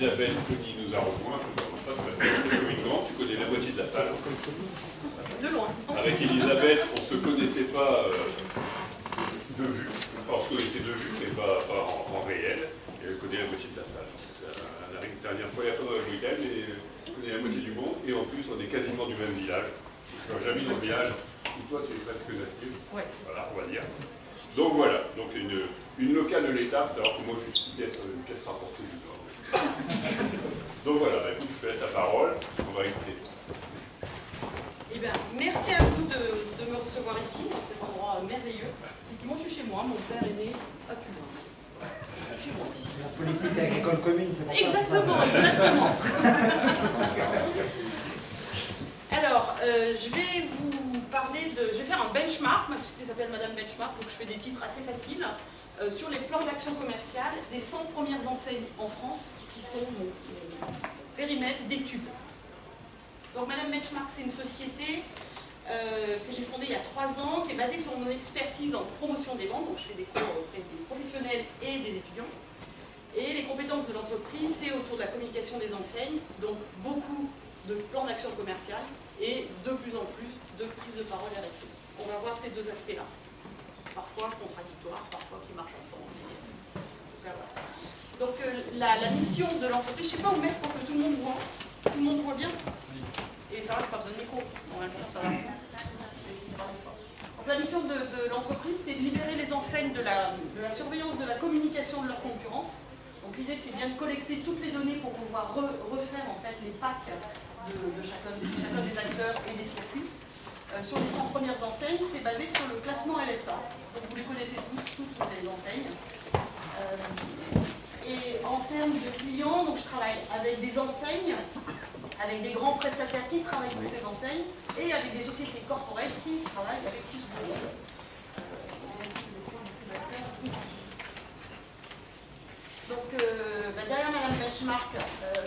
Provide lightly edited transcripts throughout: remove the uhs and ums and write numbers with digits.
Elisabeth Conny nous a rejoint. Tu connais la moitié de la salle. De loin. Avec Elisabeth, on ne se connaissait pas de vue. Enfin, on se connaissait de vue, mais pas en réel. Et elle connaît la moitié de la salle. Elle arrive une dernière fois, la fin dans le week-end, et elle connaît la moitié du monde. Et en plus, on est quasiment du même village. Jamais dans le village où toi, tu es presque native. Ouais, voilà, on va dire. Donc voilà, donc une locale de l'État, alors que moi je suis une caisse rapportée du Nord. Donc voilà, bah, écoute, je te laisse la parole, on va écouter tout ça. Eh bien, merci à vous de me recevoir ici, dans cet endroit merveilleux. Effectivement, je suis chez moi, mon père est né à Turin. Chez moi ici. La politique agricole commune, c'est pour ça. Exactement, exactement. Alors, je vais vous parler de... Je vais faire un benchmark, ma société s'appelle Madame Benchmark, donc je fais des titres assez faciles, sur les plans d'action commerciale des 100 premières enseignes en France qui sont mon périmètre d'études. Donc Madame Benchmark, c'est une société que j'ai fondée il y a 3 ans, qui est basée sur mon expertise en promotion des ventes, donc je fais des cours auprès des professionnels et des étudiants. Et les compétences de l'entreprise, c'est autour de la communication des enseignes, donc beaucoup de plans d'action commerciale et de plus en plus de prise de parole RSE. On va voir ces deux aspects-là. Parfois contradictoires, parfois qui marchent ensemble. Donc la mission de l'entreprise, je ne sais pas où mettre pour que tout le monde voit. Tout le monde voit bien. Et ça va, je n'ai pas besoin de micro. Normalement, ça va. Je vais essayer de parler fort. Donc la mission de l'entreprise, c'est de libérer les enseignes de la surveillance de la communication de leur concurrence. Donc l'idée, c'est bien de collecter toutes les données pour pouvoir refaire en fait les packs de chacun des acteurs et des circuits. Sur les 100 premières enseignes, c'est basé sur le classement LSA. Donc vous les connaissez tous, toutes les enseignes. Et en termes de clients, donc je travaille avec des enseignes, avec des grands prestataires qui travaillent pour ces enseignes, et avec des sociétés corporelles qui travaillent avec tous vos acteurs. Ici. Donc derrière Madame Benchmark,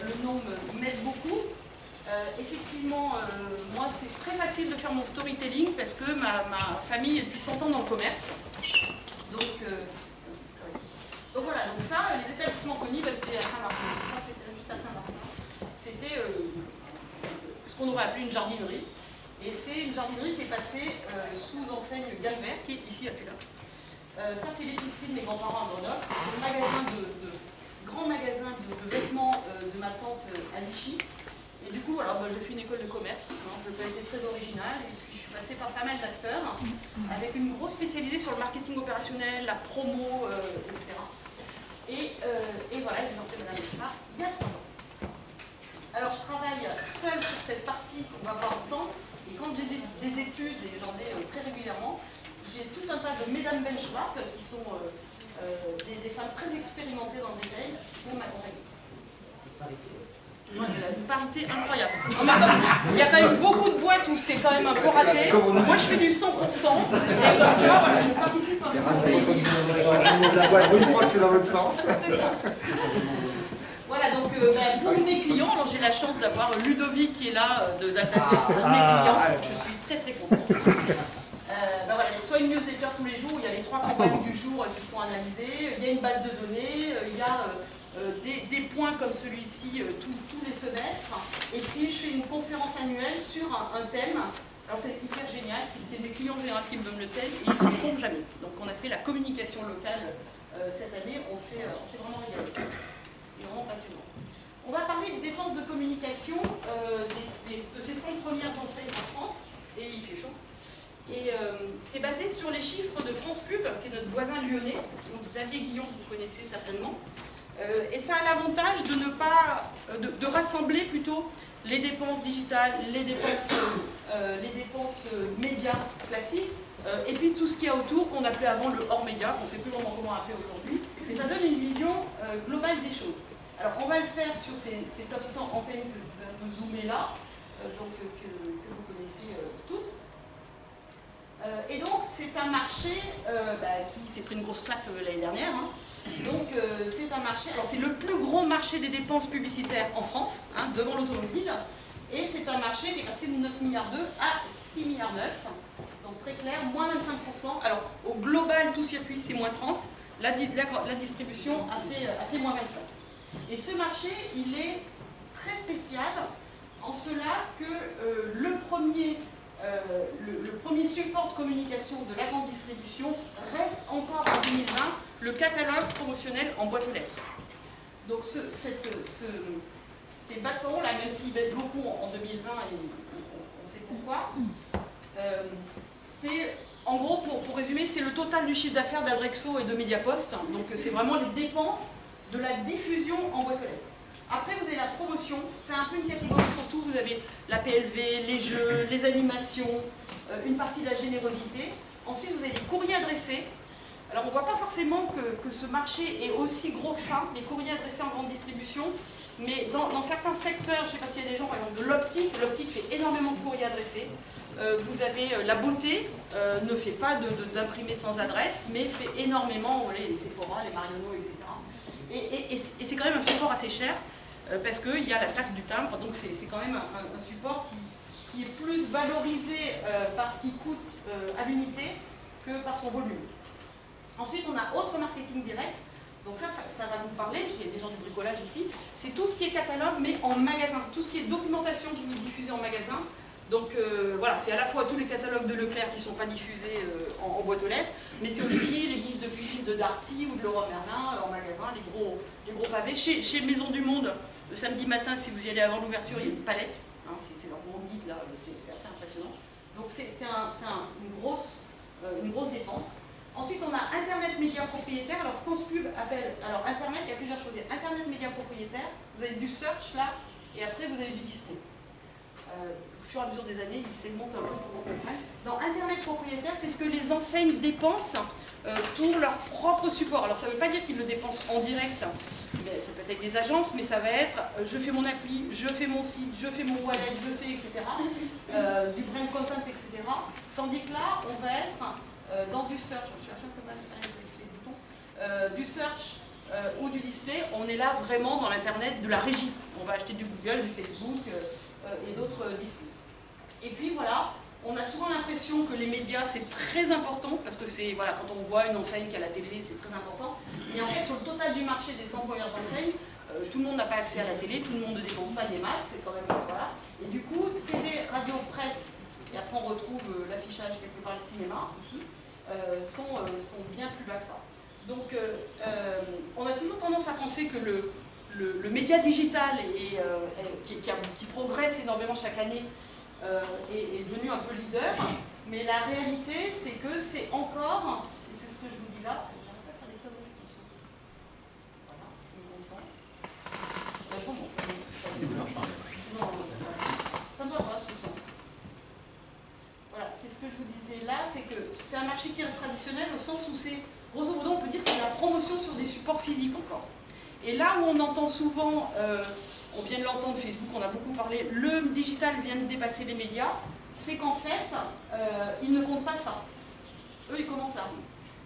le nom m'aide beaucoup. Effectivement, moi c'est très facile de faire mon storytelling parce que ma famille est depuis 100 ans dans le commerce. Donc voilà, donc ça, les établissements connus, c'était à Saint-Martin. Ça, c'était juste à Saint-Martin. C'était ce qu'on aurait appelé une jardinerie. Et c'est une jardinerie qui est passée sous enseigne Galvert, qui est ici à Turin. Ça, c'est l'épicerie de mes grands-parents à Grenoble. C'est le magasin grand magasin de vêtements de ma tante à Vichy. Et du coup, voilà, j'ai fait une école de commerce, hein, je n'ai pas été très originale, et puis je suis passée par pas mal d'acteurs, avec une grosse spécialisée sur le marketing opérationnel, la promo, etc. Et voilà, j'ai lancé Madame Benchmark il y a 3 ans. Alors je travaille seule sur cette partie qu'on va voir ensemble, et quand j'ai des études, et j'en ai très régulièrement, j'ai tout un tas de Mesdames Benchmark qui sont des femmes très expérimentées dans le retail pour m'accompagner. Ouais, une parité incroyable. Il y a quand même beaucoup de boîtes où c'est quand même un peu raté. Moi je fais du 100%. Et comme ça, voilà, je participe un peu. Une fois que c'est dans votre sens. Voilà, donc pour mes clients, alors j'ai la chance d'avoir Ludovic qui est là d'Altapex, un de mes clients, je suis très très contente. Voilà, il y a soit une newsletter tous les jours où il y a les 3 campagnes du jour qui sont analysées, il y a une base de données, il y a des points comme celui-ci tous les semestres, et puis je fais une conférence annuelle sur un thème. Alors c'est hyper génial, c'est des clients généraux qui me donnent le thème et ils ne se trompent jamais. Donc on a fait la communication locale cette année, on s'est vraiment régalé. C'est vraiment passionnant. On va parler des dépenses de communication de ces 100 premières enseignes en France, et il fait chaud. Et c'est basé sur les chiffres de France Pub, qui est notre voisin lyonnais, donc Xavier Guillon, que vous connaissez certainement. Et ça a l'avantage de ne pas, de rassembler plutôt les dépenses digitales, les dépenses médias classiques, et puis tout ce qu'il y a autour, qu'on appelait avant le hors-média, on ne sait plus vraiment comment appeler aujourd'hui, mais ça donne une vision globale des choses. Alors on va le faire sur ces top 100 antennes que je viens de zoomer là, donc, que vous connaissez toutes. Et donc c'est un marché qui s'est pris une grosse claque l'année dernière. Hein. Donc c'est un marché, alors c'est le plus gros marché des dépenses publicitaires en France, hein, devant l'automobile. Et c'est un marché qui est passé de 9,2 milliards à 6,9 milliards. Donc très clair, moins 25%. Alors au global, tout circuit, c'est moins 30%. La distribution a fait moins 25%. Et ce marché, il est très spécial en cela que le premier support de communication de la grande distribution reste encore en 2020 le catalogue promotionnel en boîte aux lettres. Donc ces bâtons, là, même s'ils baissent beaucoup en 2020, et on sait pourquoi, c'est, en gros, pour résumer, c'est le total du chiffre d'affaires d'Adrexo et de Mediapost. Donc c'est vraiment les dépenses de la diffusion en boîte aux lettres. Après, vous avez la promotion, c'est un peu une catégorie surtout, vous avez la PLV, les jeux, les animations, une partie de la générosité. Ensuite, vous avez les courriers adressés. Alors, on ne voit pas forcément que ce marché est aussi gros que ça, les courriers adressés en grande distribution, mais dans certains secteurs, je ne sais pas s'il y a des gens, par exemple, de l'optique fait énormément de courriers adressés. Vous avez la beauté, ne fait pas d'imprimés sans adresse, mais fait énormément, vous voyez, les Sephora, les Marionneau, etc. Et c'est quand même un support assez cher, parce qu'il y a la taxe du timbre, donc c'est quand même un support qui est plus valorisé par ce qu'il coûte à l'unité que par son volume. Ensuite, on a autre marketing direct, donc ça va vous parler, il y a des gens du bricolage ici, c'est tout ce qui est catalogue, mais en magasin, tout ce qui est documentation que vous diffusez en magasin. Donc voilà, c'est à la fois tous les catalogues de Leclerc qui ne sont pas diffusés en boîte aux lettres, mais c'est aussi les guides de cuisine de Darty ou de Leroy Merlin en magasin, les gros pavés. Chez Maison du Monde, le samedi matin, si vous y allez avant l'ouverture, il y a une palette, hein, c'est leur gros guide là, c'est assez impressionnant. Donc c'est une grosse dépense. Ensuite, on a Internet Média Propriétaire. Alors France Pub appelle, alors Internet, il y a plusieurs choses. Il y a Internet Média Propriétaire, vous avez du search là, et après vous avez du display. Au fur et à mesure des années, ils segmentent un peu pour qu'on comprenne. Dans Internet propriétaire, c'est ce que les enseignes dépensent pour leur propre support. Alors ça ne veut pas dire qu'ils le dépensent en direct, mais ça peut être avec des agences, mais ça va être je fais mon appli, je fais mon site, je fais mon wallet, je fais etc. Du brand content, etc. Tandis que là, on va être dans du search, je cherche un peu mal ces boutons, du search ou du display, on est là vraiment dans l'internet de la régie. On va acheter du Google, du Facebook et d'autres displays. Et puis voilà, on a souvent l'impression que les médias c'est très important, parce que c'est, voilà, quand on voit une enseigne qui a la télé, c'est très important. Mais en fait, sur le total du marché des 100 premières enseignes, tout le monde n'a pas accès à la télé, tout le monde ne dépense pas des masses, c'est quand même, voilà. Et du coup, télé, radio, presse, et après on retrouve l'affichage quelque part, le cinéma, ici, sont bien plus bas que ça. Donc, on a toujours tendance à penser que le média digital qui progresse énormément chaque année est devenu un peu leader, mais la réalité c'est que c'est encore, et c'est ce que je vous dis là, j'arrête pas de faire des conneries, voilà, je me concentre. Non, ça ne doit pas ce sens. Voilà, c'est ce que je vous disais là, c'est que c'est un marché qui reste traditionnel au sens où c'est, grosso modo, on peut dire que c'est la promotion sur des supports physiques encore. Et là où on entend souvent, on vient de l'entendre, Facebook, on a beaucoup parlé, le digital vient de dépasser les médias, c'est qu'en fait, ils ne comptent pas ça. Eux, ils commencent là.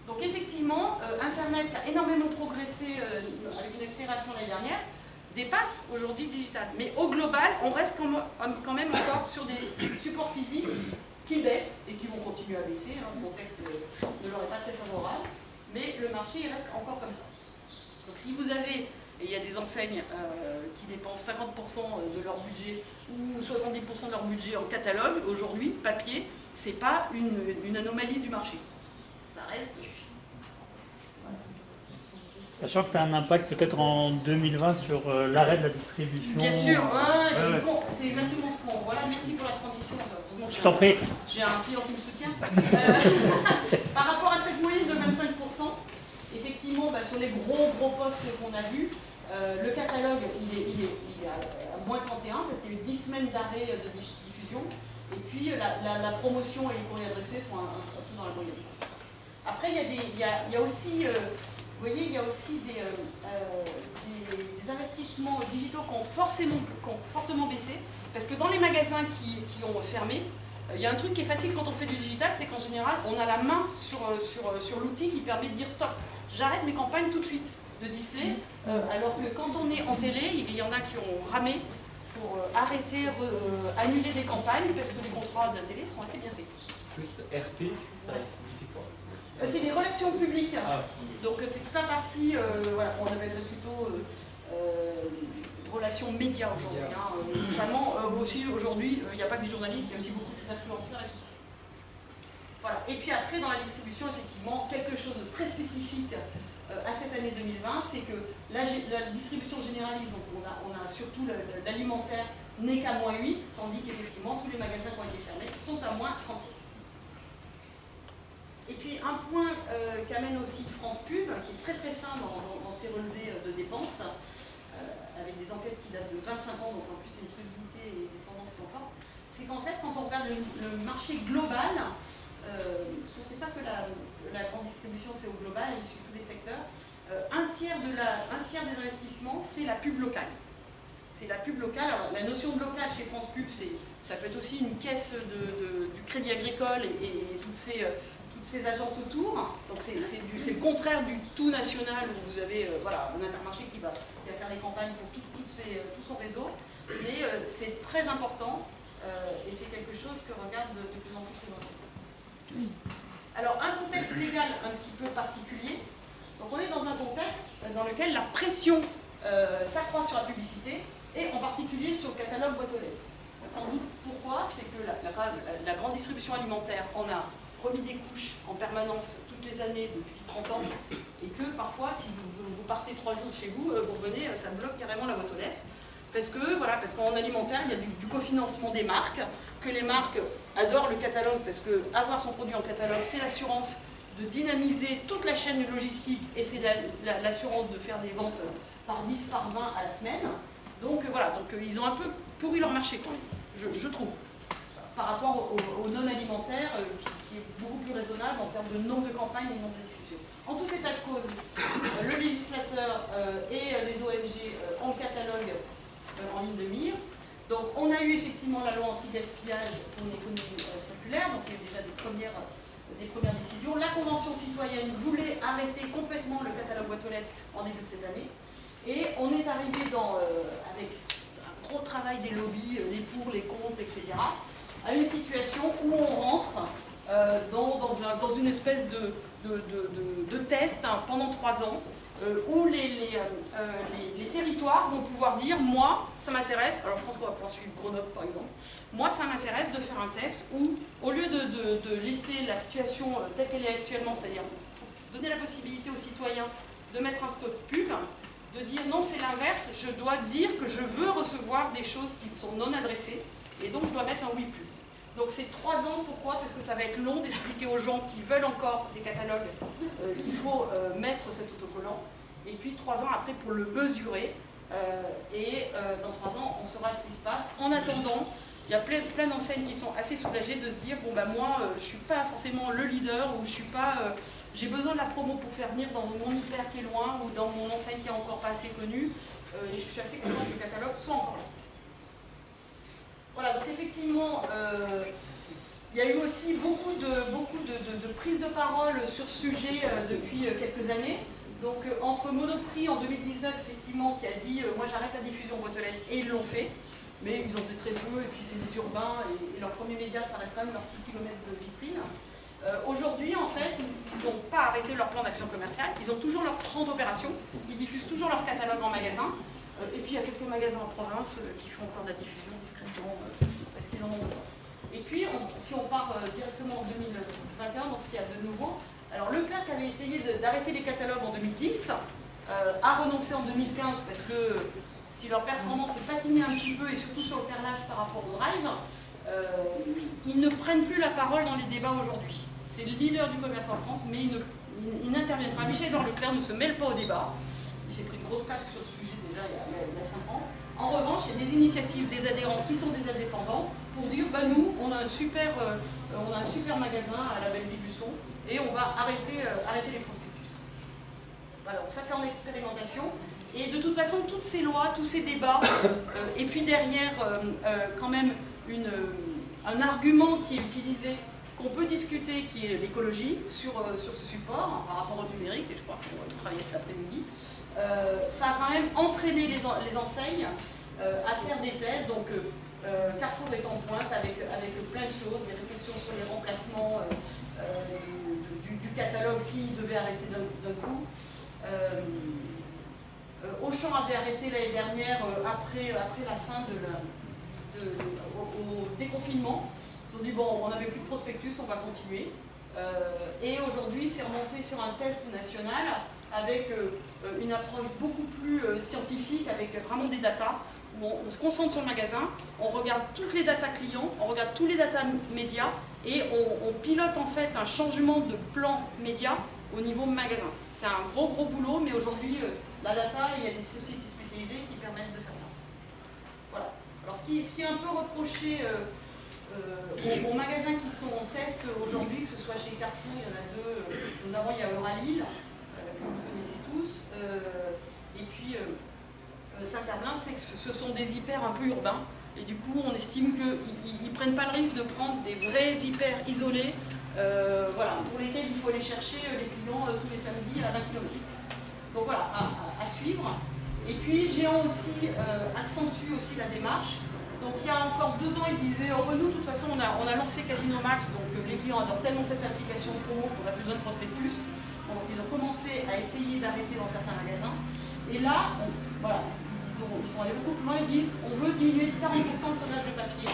Donc effectivement, Internet a énormément progressé avec une accélération l'année dernière, dépasse aujourd'hui le digital. Mais au global, on reste quand même encore sur des supports physiques qui baissent et qui vont continuer à baisser. Hein, le contexte ne leur est pas très favorable, mais le marché il reste encore comme ça. Donc si vous avez, et il y a des enseignes qui dépensent 50% de leur budget ou 70% de leur budget en catalogue, aujourd'hui, papier, c'est pas une anomalie du marché. Ça reste... Sachant que tu as un impact peut-être en 2020 sur l'arrêt de la distribution. Bien sûr, c'est exactement ce qu'on... Voilà, merci pour la transition. Je t'en prie. J'ai un client qui me soutient. Par rapport à cette moyenne de 25%, effectivement, sur les gros postes qu'on a vus, le catalogue, il est à moins 31, parce qu'il y a eu 10 semaines d'arrêt de diffusion. Et puis, la promotion et les courriers adressés sont un peu dans la moyenne. Après, il y a aussi... vous voyez, il y a aussi des investissements digitaux qui ont fortement baissé, parce que dans les magasins qui ont fermé, il y a un truc qui est facile quand on fait du digital, c'est qu'en général, on a la main sur l'outil qui permet de dire stop, j'arrête mes campagnes tout de suite de display, alors que quand on est en télé, il y en a qui ont ramé pour arrêter, annuler des campagnes, parce que les contrats de la télé sont assez bien faits. Juste RT, ça signifie quoi? C'est les relations publiques. Donc c'est toute la partie, voilà, on appellerait plutôt relations médias aujourd'hui. Notamment, aussi aujourd'hui, il n'y a pas que des journalistes, il y a aussi beaucoup des influenceurs et tout ça. Voilà. Et puis après, dans la distribution, effectivement, quelque chose de très spécifique à cette année 2020, c'est que la distribution généraliste, donc on a surtout l'alimentaire, n'est qu'à -8, tandis qu'effectivement, tous les magasins qui ont été fermés sont à -36. Et puis un point qu'amène aussi France Pub, qui est très très fin dans ses relevés de dépenses, avec des enquêtes qui datent de 25 ans, donc en plus c'est une solidité et des tendances qui sont fortes, c'est qu'en fait quand on regarde le marché global, ça c'est pas que la grande distribution, c'est au global et sur tous les secteurs, un tiers des investissements c'est la pub locale. C'est la pub locale. Alors, la notion de local chez France Pub, ça peut être aussi une caisse du Crédit Agricole et toutes ces agences autour. Donc c'est le contraire du tout national où vous avez voilà, un Intermarché qui va faire des campagnes pour tout son réseau. Mais c'est très important et c'est quelque chose que regardent de plus en plus les entreprises. Alors un contexte légal un petit peu particulier. Donc on est dans un contexte dans lequel la pression s'accroît sur la publicité et en particulier sur le catalogue boîte aux lettres. Sans doute pourquoi, c'est que la grande distribution alimentaire en a remis des couches en permanence toutes les années depuis 30 ans et que parfois si vous partez 3 jours de chez vous, vous revenez, ça bloque carrément la boîte aux lettres. Parce qu'en alimentaire, il y a du cofinancement des marques, que les marques adorent le catalogue parce que avoir son produit en catalogue, c'est l'assurance de dynamiser toute la chaîne logistique et c'est l'assurance de faire des ventes par 10, par 20 à la semaine. Donc voilà, ils ont un peu pourri leur marché quand même, je trouve, par rapport au non-alimentaire qui est beaucoup plus raisonnable en termes de nombre de campagnes et nombre de diffusions. En tout état de cause, le législateur et les ONG ont le catalogue en ligne de mire. Donc on a eu effectivement la loi anti-gaspillage pour une économie circulaire, donc il y a déjà des premières décisions. La Convention citoyenne voulait arrêter complètement le catalogue boîte aux lettres en début de cette année. Et on est arrivé avec un gros travail des lobbies, les pour, les contre, etc., à une situation où on rentre dans une espèce de test pendant 3 ans, où les territoires vont pouvoir dire « moi, ça m'intéresse », alors je pense qu'on va pouvoir suivre Grenoble par exemple, « moi, ça m'intéresse de faire un test où, au lieu de laisser la situation telle qu'elle est actuellement, c'est-à-dire donner la possibilité aux citoyens de mettre un stop pub, de dire non, c'est l'inverse, je dois dire que je veux recevoir des choses qui sont non adressées et donc je dois mettre un oui pub. Donc c'est 3 ans, pourquoi? Parce que ça va être long d'expliquer aux gens qui veulent encore des catalogues qu'il faut mettre cet autocollant et puis 3 ans après pour le mesurer dans 3 ans on saura ce qui se passe. En attendant, il y a plein d'enseignes qui sont assez soulagées de se dire bon ben moi je ne suis pas forcément le leader ou je suis pas j'ai besoin de la promo pour faire venir dans mon hyper qui est loin ou dans mon enseigne qui n'est encore pas assez connue et je suis assez contente que le catalogue soit encore là. Voilà, donc effectivement il y a eu aussi beaucoup de prises de parole sur ce sujet depuis quelques années. Donc entre Monoprix en 2019 effectivement qui a dit moi j'arrête la diffusion boîte aux lettres et ils l'ont fait. Mais ils en faisaient très peu, et puis c'est des urbains, et leurs premiers médias, ça reste quand même leurs 6 km de vitrine. Aujourd'hui, en fait, ils n'ont pas arrêté leur plan d'action commerciale, ils ont toujours leurs 30 opérations, ils diffusent toujours leur catalogue en magasin, et puis il y a quelques magasins en province qui font encore de la diffusion discrètement, parce qu'ils en ont besoin. Et puis, si on part directement en 2021, dans ce qu'il y a de nouveau, alors Leclerc avait essayé d'arrêter les catalogues en 2010, a renoncé en 2015 parce que si leur performance est patinée un petit peu, et surtout sur le carrelage par rapport au drive, ils ne prennent plus la parole dans les débats aujourd'hui. C'est le leader du commerce en France, mais ils n'interviennent pas. Michel-Édouard Leclerc ne se mêle pas au débat. Il s'est pris une grosse claque sur ce sujet déjà il y a 5 ans. En revanche, il y a des initiatives des adhérents qui sont des indépendants pour dire bah, nous, on a un super magasin à la Belle Ville du Son et on va arrêter les prospectus. Voilà, donc ça c'est en expérimentation. Et de toute façon, toutes ces lois, tous ces débats, et puis derrière, quand même, un argument qui est utilisé, qu'on peut discuter, qui est l'écologie, sur ce support, par rapport au numérique, et je crois qu'on va y travailler cet après-midi, ça a quand même entraîné les enseignes à faire des tests. Donc, Carrefour est en pointe avec plein de choses, des réflexions sur les remplacements du catalogue s'il devait arrêter d'un coup. Auchan avait arrêté l'année dernière, après la fin au déconfinement. Ils ont dit, bon, on n'avait plus de prospectus, on va continuer. Et aujourd'hui, c'est remonté sur un test national avec une approche beaucoup plus scientifique, avec vraiment des datas, où on se concentre sur le magasin, on regarde toutes les datas clients, on regarde tous les datas médias, et on pilote en fait un changement de plan média au niveau magasin. C'est un gros boulot, mais aujourd'hui, la data, il y a des sociétés spécialisées qui permettent de faire ça. Voilà. Alors ce qui est un peu reproché aux magasins qui sont en test aujourd'hui, que ce soit chez Carrefour, il y en a deux, notamment il y a Euralil, que vous connaissez tous, et puis Saint-Herblain, c'est que ce sont des hyper un peu urbains, et du coup on estime qu'ils ne prennent pas le risque de prendre des vrais hyper isolés, voilà, pour lesquels il faut aller chercher les clients tous les samedis à 20 km. Donc voilà, à suivre. Et puis Géant aussi accentue aussi la démarche. Donc il y a encore 2 ans, ils disaient, oh, nous de toute façon on a lancé Casino Max, donc les clients adorent tellement cette application promo qu'on n'a plus besoin de prospectus. Donc ils ont commencé à essayer d'arrêter dans certains magasins. Et là, voilà, ils sont allés beaucoup plus loin, ils disent, on veut diminuer de 40% le tonnage de papier.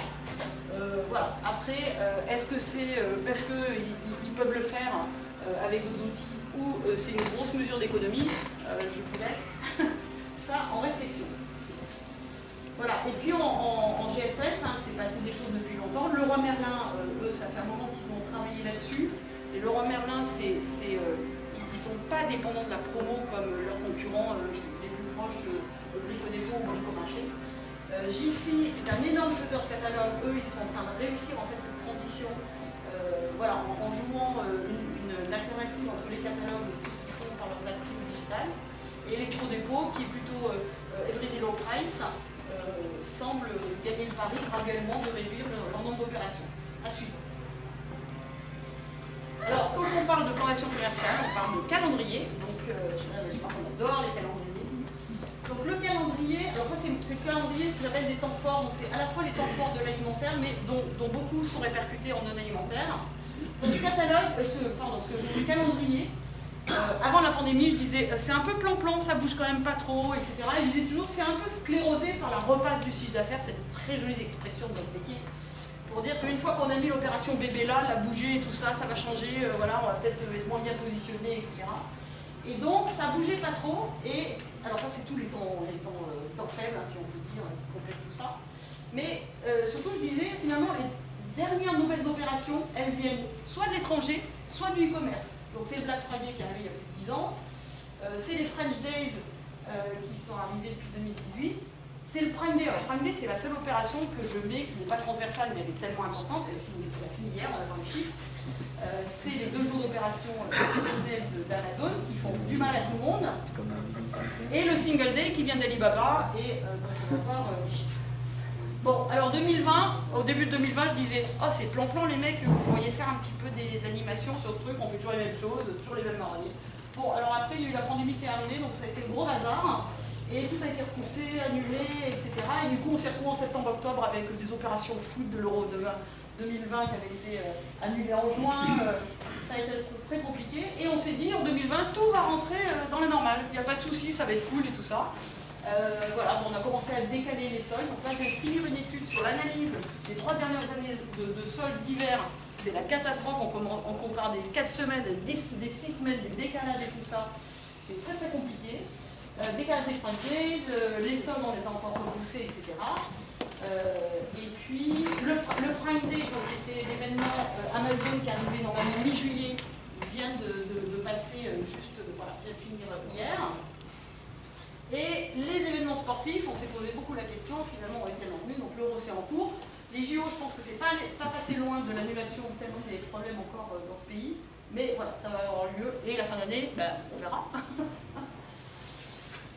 Voilà. Après, est-ce que c'est parce qu'ils peuvent le faire avec d'autres outils ou c'est une grosse mesure d'économie? Je vous laisse ça en réflexion. Voilà. Et puis en GSS, hein, c'est passé des choses depuis longtemps. Leroy Merlin, eux, ça fait un moment qu'ils ont travaillé là-dessus. Et Leroy Merlin, ils ne sont pas dépendants de la promo comme leurs concurrents les plus proches, Brico Dépôt ou Brico Marché. Jiffy, c'est un énorme faiseur de catalogue. Eux, ils sont en train de réussir en fait cette transition, voilà, en jouant une alternative entre les catalogues et tout ce qu'ils font par leurs actifs digitales. Et Electro Dépôt, qui est plutôt everyday low price, semble gagner le pari graduellement de réduire leur nombre d'opérations. À suivre. Alors, quand on parle de plan d'action commerciale, on parle de calendrier. Donc, je crois qu'on adore les calendriers. Donc le calendrier, alors ça c'est le calendrier, ce que j'appelle des temps forts, donc c'est à la fois les temps forts de l'alimentaire, mais dont beaucoup sont répercutés en non-alimentaire. Donc ce catalogue, ce calendrier, avant la pandémie, je disais c'est un peu plan-plan, ça bouge quand même pas trop, etc. Et je disais toujours c'est un peu sclérosé par la repasse du chiffre d'affaires, c'est une très jolie expression de notre métier, pour dire qu'une fois qu'on a mis l'opération bébé là, la bouger et tout ça, ça va changer, voilà, on va peut-être être moins bien positionné, etc. Et donc ça bougeait pas trop, et alors ça c'est tous les temps faibles, hein, si on peut dire, qui complètent tout ça. Mais surtout je disais, finalement, les dernières nouvelles opérations, elles viennent soit de l'étranger, soit du e-commerce. Donc c'est le Black Friday qui est arrivé il y a plus de 10 ans, c'est les French Days qui sont arrivés depuis 2018, c'est le Prime Day. Alors Prime Day c'est la seule opération que je mets, qui n'est pas transversale, mais elle est tellement importante, elle a fini hier, on attend les chiffres. C'est les 2 jours d'opération exceptionnelle d'Amazon qui font du mal à tout le monde, et le Single Day qui vient d'Alibaba, et on va voir les chiffres. Bon, alors 2020, au début de 2020, je disais « Oh, c'est plan-plan les mecs, vous pourriez faire un petit peu d'animation sur ce truc, on fait toujours les mêmes choses, toujours les mêmes marronniers. » Bon, alors après, il y a eu la pandémie qui est arrivée, donc ça a été le gros bazar, et tout a été repoussé, annulé, etc. Et du coup, on s'est retrouvé en septembre-octobre avec des opérations foot de l'Euro 2020 qui avait été annulé en juin, ça a été très compliqué, et on s'est dit en 2020 tout va rentrer dans la normale, il n'y a pas de souci, ça va être cool et tout ça. Voilà, on a commencé à décaler les soldes, donc là je vais finir une étude sur l'analyse des 3 dernières années de soldes d'hiver, c'est la catastrophe, on compare des 4 semaines, des 6 semaines, des décalages et tout ça, c'est très très compliqué. Décalage des French Days, les soldes on les a encore repoussés, etc. Et puis le Prime Day, qui était l'événement Amazon qui est arrivé normalement mi-juillet, vient de passer voilà, vient de finir hier. Et les événements sportifs, on s'est posé beaucoup la question, finalement on est tellement venus, donc l'Euro c'est en cours. Les JO, je pense que c'est pas passé loin de l'annulation, tellement il y a des problèmes encore dans ce pays, mais voilà, ça va avoir lieu, et la fin d'année, ben, on verra.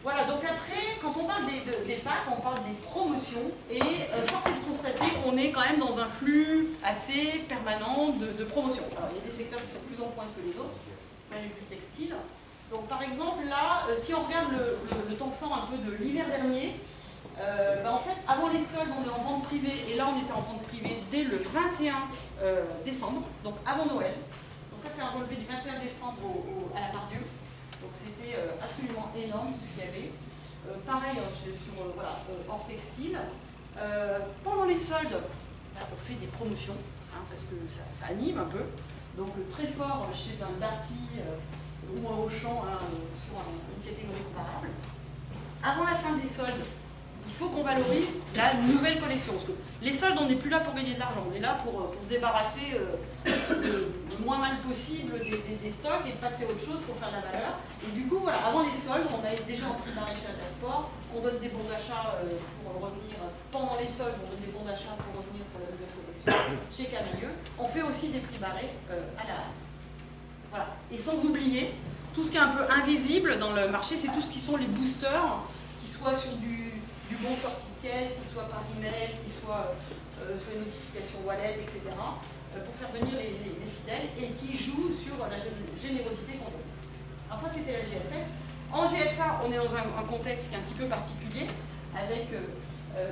Voilà, donc après, quand on parle des packs, on parle des promotions, et force est de constater qu'on est quand même dans un flux assez permanent de promotions. Alors il y a des secteurs qui sont plus en pointe que les autres, là j'ai vu le textile. Donc par exemple, là, si on regarde le temps fort un peu de l'hiver dernier, en fait, avant les soldes, on est en vente privée, et là on était en vente privée dès le 21 décembre, donc avant Noël. Donc ça c'est un relevé du 21 décembre à la Part-Dieu. Donc c'était absolument énorme tout ce qu'il y avait. pareil, voilà, hors textile. Pendant les soldes, on fait des promotions, hein, parce que ça anime un peu. Donc très fort chez un Darty ou un Auchan, hein, sur une catégorie comparable. Avant la fin des soldes, il faut qu'on valorise la nouvelle collection. Parce que les soldes, on n'est plus là pour gagner de l'argent, on est là pour se débarrasser le moins mal possible des stocks et de passer à autre chose pour faire de la valeur. Et du coup, voilà, avant les soldes, on a déjà un prix d'arrêt chez Intersport, on donne des bons d'achat pour revenir, pendant les soldes, on donne des bons d'achat pour revenir pour la nouvelle collection chez Camailleux. On fait aussi des prix barrés à la halle. Voilà. Et sans oublier, tout ce qui est un peu invisible dans le marché, c'est tout ce qui sont les boosters, qui soient sur du bon sortie de caisse, qui soit par email, qui soit sur les notifications wallet, etc., pour faire venir les fidèles et qui jouent sur la générosité qu'on donne. Alors ça, c'était la GSS. En GSA, on est dans un contexte qui est un petit peu particulier, avec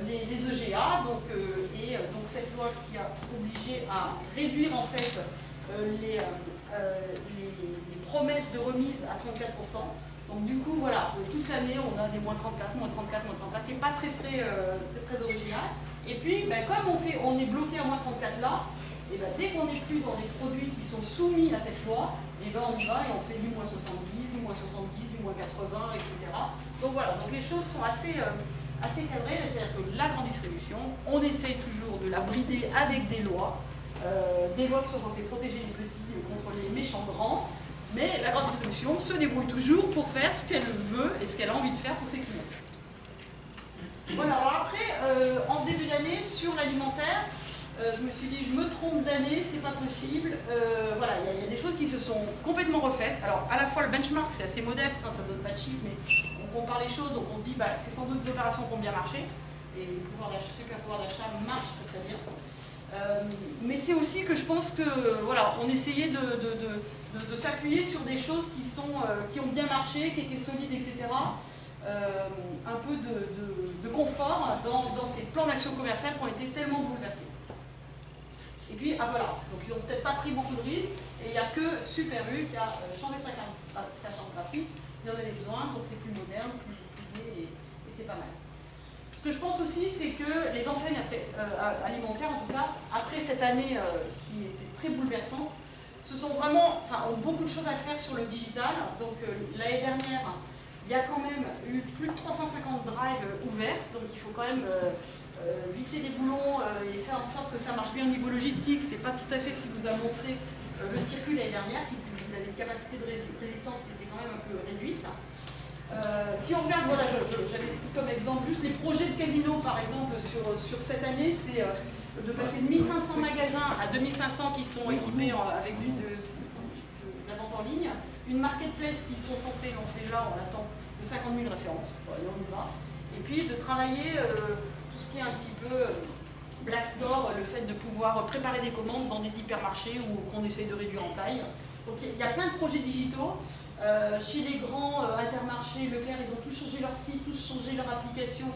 les EGA, donc cette loi qui a obligé à réduire en fait les promesses de remise à 34%. Donc du coup, voilà, toute l'année, on a des moins 34, moins 34, moins 34. C'est pas très original. Et puis, comme on est bloqué à moins 34 là, et dès qu'on n'est plus dans des produits qui sont soumis à cette loi, on y va et on fait du moins 70, du moins 70, du moins 80, etc. Donc voilà, donc les choses sont assez cadrées. C'est-à-dire que la grande distribution, on essaye toujours de la brider avec des lois qui sont censées protéger les petits contre les méchants grands. Mais la grande distribution se débrouille toujours pour faire ce qu'elle veut et ce qu'elle a envie de faire pour ses clients. Voilà, alors après, en ce début d'année, sur l'alimentaire, je me suis dit, je me trompe d'année, c'est pas possible. Voilà, il y a des choses qui se sont complètement refaites. Alors, à la fois, le benchmark, c'est assez modeste, hein, ça donne pas de chiffres, mais on compare les choses, donc on se dit, c'est sans doute des opérations qui ont bien marché, et le super pouvoir d'achat marche très très bien. Mais c'est aussi que je pense que, voilà, on essayait de s'appuyer sur des choses qui ont bien marché, qui étaient solides, etc. Un peu de confort dans ces plans d'action commerciale qui ont été tellement bouleversés. Et puis, voilà, donc ils n'ont peut-être pas pris beaucoup de risques, et il n'y a que Super U qui a changé sa chartographie, il en avait besoin, donc c'est plus moderne, plus gai, et c'est pas mal. Ce que je pense aussi, c'est que les enseignes alimentaires, en tout cas, après cette année qui était très bouleversante, ont beaucoup de choses à faire sur le digital. Donc l'année dernière, il y a quand même eu plus de 350 drives ouverts, donc il faut quand même visser les boulons et faire en sorte que ça marche bien au niveau logistique. C'est pas tout à fait ce qui nous a montré le circuit l'année dernière, qui avait une capacité de résistance qui était quand même un peu réduite. Si on regarde, voilà, j'avais comme exemple juste les projets de casino, par exemple, sur cette année, c'est de passer de 1500 magasins à 2500 qui sont équipés avec de la vente en ligne, une marketplace qui sont censés lancer là, on attend, de 50 000 références, voilà, on y va, et puis de travailler tout ce qui est un petit peu Black Store, le fait de pouvoir préparer des commandes dans des hypermarchés ou qu'on essaye de réduire en taille. Donc il y a plein de projets digitaux. Chez les grands Intermarchés, Leclerc, ils ont tous changé leur site, tous changé leur application.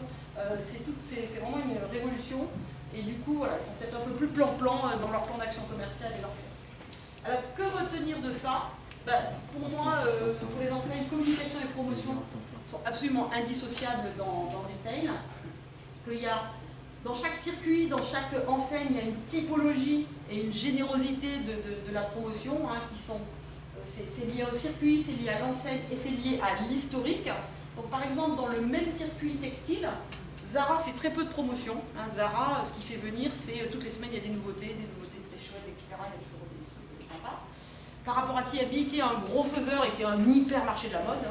C'est vraiment une révolution. Et du coup, voilà, ils sont peut-être un peu plus plan-plan dans leur plan d'action commerciale et leur plan. Alors, que retenir de ça? Pour moi, pour les enseignes, communication et promotion sont absolument indissociables dans le retail. Qu'il y a, dans chaque circuit, dans chaque enseigne, il y a une typologie et une générosité de la promotion qui sont... C'est lié au circuit, c'est lié à l'enseigne et c'est lié à l'historique. Donc par exemple, dans le même circuit textile, Zara fait très peu de promotion. Zara, ce qui fait venir, c'est toutes les semaines, il y a des nouveautés très chouettes, etc. Il y a toujours des trucs sympas. Par rapport à Kiabi, qui est un gros faiseur et qui est un hyper marché de la mode.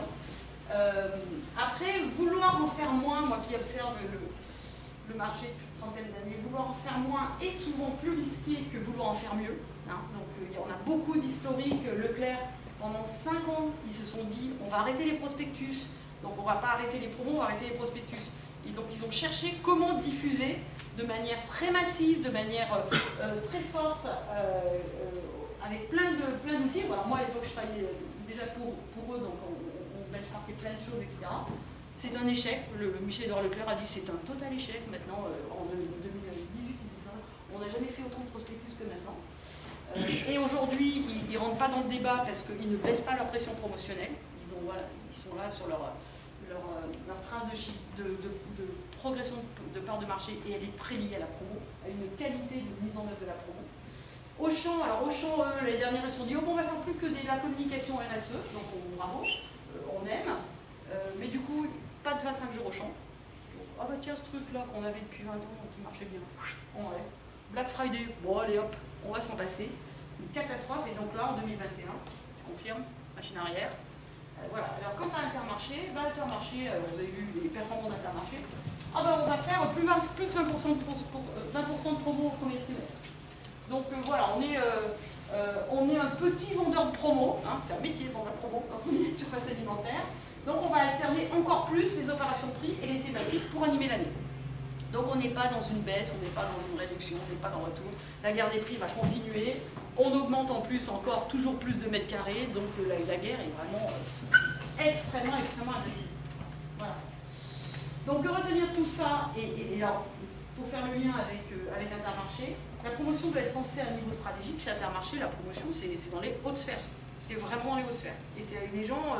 Après, vouloir en faire moins, moi qui observe le marché depuis une trentaine d'années, vouloir en faire moins est souvent plus risqué que vouloir en faire mieux. Donc on a beaucoup d'historiques. Leclerc, pendant 5 ans, ils se sont dit on va arrêter les prospectus, donc on ne va pas arrêter les promos, on va arrêter les prospectus. Et donc ils ont cherché comment diffuser de manière très massive, de manière très forte, avec plein d'outils. Alors moi à l'époque je travaillais déjà pour eux, donc on benchmarkait plein de choses, etc. C'est un échec. Michel-Édouard Leclerc a dit c'est un total échec maintenant, en 2018 et 2019. On n'a jamais fait autant de prospectus que maintenant. Et aujourd'hui, ils ne rentrent pas dans le débat parce qu'ils ne baissent pas leur pression promotionnelle. Ils sont là sur leur leur trace de progression de part de marché, et elle est très liée à la promo, à une qualité de mise en œuvre de la promo. Auchan, l'année dernière, ils se sont dit, oh, bon, on va faire plus que de la communication RSE, donc bravo, on aime, mais du coup, pas de 25 jours Auchan. Ah bah tiens, ce truc-là qu'on avait depuis 20 ans, qui marchait bien, on enlève. Black Friday, bon allez hop, on va s'en passer. Une catastrophe, et donc là, en 2021, je confirme, machine arrière. Voilà, alors quant à Intermarché, Intermarché, vous avez vu les performances d'Intermarché, ah bah on va faire plus de 20% de promo au premier trimestre. Donc voilà, on est un petit vendeur de promo, hein, c'est un métier vendre la promo quand on est de surface alimentaire. Donc on va alterner encore plus les opérations de prix et les thématiques pour animer l'année. Donc on n'est pas dans une baisse, on n'est pas dans une réduction, on n'est pas dans un retour. La guerre des prix va continuer, on augmente en plus encore toujours plus de mètres carrés, donc la guerre est vraiment extrêmement agressive. Voilà. Donc retenir tout ça, et alors, pour faire le lien avec Intermarché, la promotion doit être pensée à un niveau stratégique. Chez Intermarché, la promotion, c'est dans les hautes sphères. C'est vraiment dans les hautes sphères. Et c'est avec des gens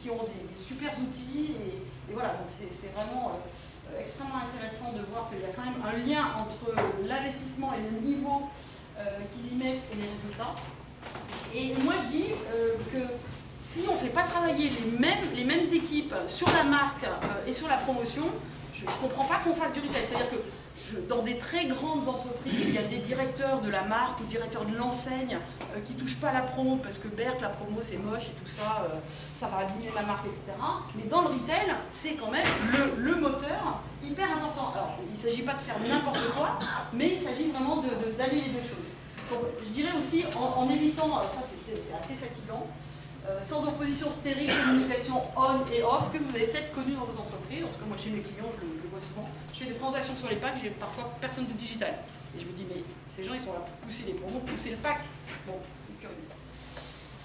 qui ont des super outils. Et voilà, donc c'est vraiment extrêmement intéressant de voir qu'il y a quand même un lien entre l'investissement et le niveau qu'ils y mettent et les résultats. Et moi, je dis que si on ne fait pas travailler les mêmes équipes sur la marque et sur la promotion, je ne comprends pas qu'on fasse du retail. C'est-à-dire que dans des très grandes entreprises, il y a des directeurs de la marque ou directeurs de l'enseigne qui ne touchent pas à la promo parce que Berck, la promo c'est moche et tout ça, ça va abîmer ma marque, etc. Mais dans le retail, c'est quand même le moteur hyper important. Alors, il ne s'agit pas de faire n'importe quoi, mais il s'agit vraiment d'allier les deux choses. Donc, je dirais aussi, en évitant, ça c'est assez fatigant, sans opposition stérile, communication on et off, que vous avez peut-être connu dans vos entreprises. En tout cas, moi, chez mes clients, je le vois souvent. Je fais des présentations sur les packs, j'ai parfois personne de digital. Et je me dis, mais ces gens, ils sont là pour pousser les promos, pousser le pack. Bon, c'est curieux.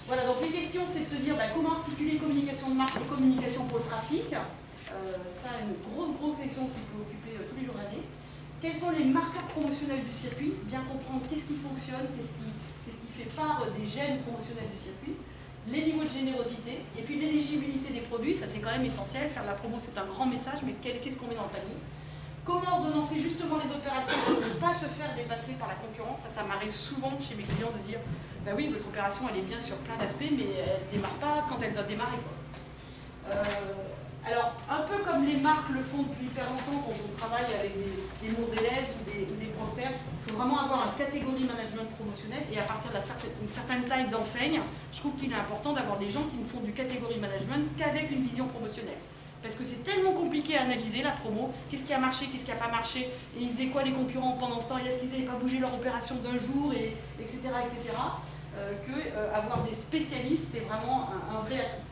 Voilà, donc les questions, c'est de se dire comment articuler communication de marque et communication pour le trafic. Ça, une grosse question qui peut occuper tous les jours de l'année. Quels sont les marqueurs promotionnels du circuit? Bien comprendre qu'est-ce qui fonctionne, qu'est-ce qui fait part des gènes promotionnels du circuit. Les niveaux de générosité, et puis l'éligibilité des produits, ça c'est quand même essentiel. Faire de la promo, c'est un grand message, mais qu'est-ce qu'on met dans le panier? Comment ordonnancer justement les opérations pour ne pas se faire dépasser par la concurrence? Ça m'arrive souvent chez mes clients de dire, bah oui, votre opération, elle est bien sur plein d'aspects, mais elle ne démarre pas quand elle doit démarrer, quoi. Alors, un peu comme les marques le font depuis hyper longtemps quand on travaille avec des Mondelez ou des Procter, il faut vraiment avoir un catégorie management promotionnel, et à partir d'une certaine taille d'enseigne, je trouve qu'il est important d'avoir des gens qui ne font du catégorie management qu'avec une vision promotionnelle. Parce que c'est tellement compliqué à analyser la promo, qu'est-ce qui a marché, qu'est-ce qui n'a pas marché, et ils faisaient quoi les concurrents pendant ce temps, et est-ce qu'ils n'avaient pas bougé leur opération d'un jour, etc. Avoir des spécialistes, c'est vraiment un vrai atout.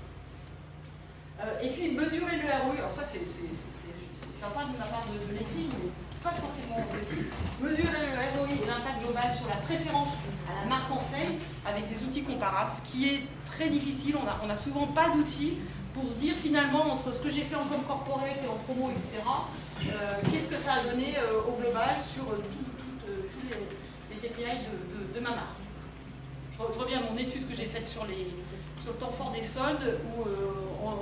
Et puis mesurer le ROI, alors ça c'est sympa de la part de l'équipe, mais pas forcément possible. Mesurer le ROI et l'impact global sur la préférence à la marque enseigne avec des outils comparables, ce qui est très difficile. On n'a souvent pas d'outils pour se dire finalement entre ce que j'ai fait en com corporate et en promo, etc., qu'est-ce que ça a donné au global sur tous les KPI de ma marque. Je reviens à mon étude que j'ai faite sur le temps fort des soldes, où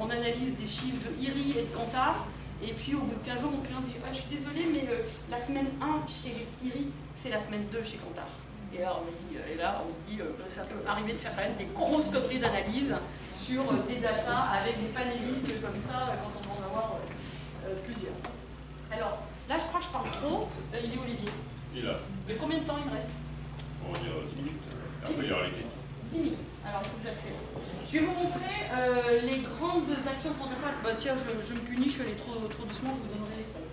on analyse des chiffres de IRI et de Kantar, et puis au bout de 15 jours, mon client dit « Je suis désolé, mais la semaine 1 chez IRI, c'est la semaine 2 chez Kantar ». Et là, on me dit ça peut arriver de faire quand même des grosses coteries d'analyse sur des datas avec des panélistes comme ça, quand on va en avoir plusieurs. Alors, là, je crois que je parle trop. Il est Olivier. Il est là. Et combien de temps il me reste? On va dire 10 minutes. Après, il y aura les questions. 10 minutes. Alors, il faut que j'accélère. Je vais vous montrer les grandes actions de portefeuille. Bah, tiens, je me punis, je suis allée trop doucement, je vous donnerai les slides.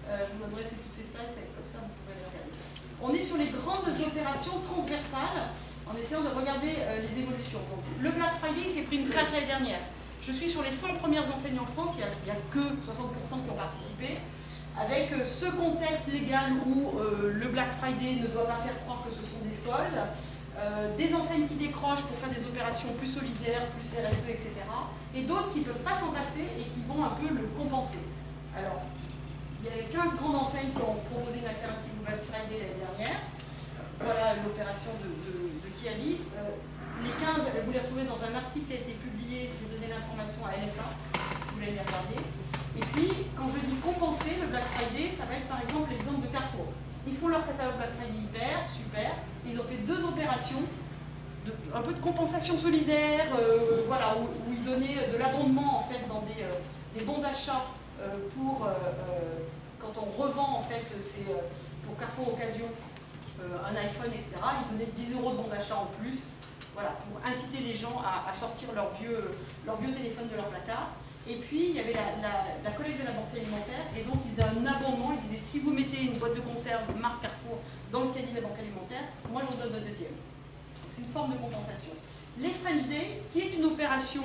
Je vous donnerai toutes ces slides, comme ça, vous pourrez les regarder. On est sur les grandes opérations transversales, en essayant de regarder les évolutions. Donc, le Black Friday s'est pris une claque l'année dernière. Je suis sur les 100 premières enseignes en France, il n'y a que 60% qui ont participé. Avec ce contexte légal où le Black Friday ne doit pas faire croire que ce sont des soldes, des enseignes qui décrochent pour faire des opérations plus solidaires, plus RSE, etc. Et d'autres qui ne peuvent pas s'en passer et qui vont un peu le compenser. Alors, il y avait 15 grandes enseignes qui ont proposé une alternative au Black Friday l'année dernière. Voilà l'opération de Kiali. Les 15, vous les retrouvez dans un article qui a été publié, je vais donner l'information à LSA, si vous voulez voulez les regarder. Et puis, quand je dis compenser, le Black Friday, ça va être par exemple l'exemple de Carrefour. Ils font leur catalogue Black Friday hyper, super. Ils ont fait 2 opérations, un peu de compensation solidaire, voilà, où ils donnaient de l'abondement en fait dans des bons d'achat pour quand on revend en fait, c'est pour Carrefour Occasion un iPhone, etc. Ils donnaient 10 € de bon d'achat en plus, voilà, pour inciter les gens à sortir leur vieux téléphone de leur placard. Et puis, il y avait la collecte de la banque alimentaire, et donc ils faisaient un abondement, ils disaient si vous mettez une boîte de conserve marque Carrefour dans le caddie de la banque alimentaire, moi j'en donne un deuxième. C'est une forme de compensation. Les French Day, qui est une opération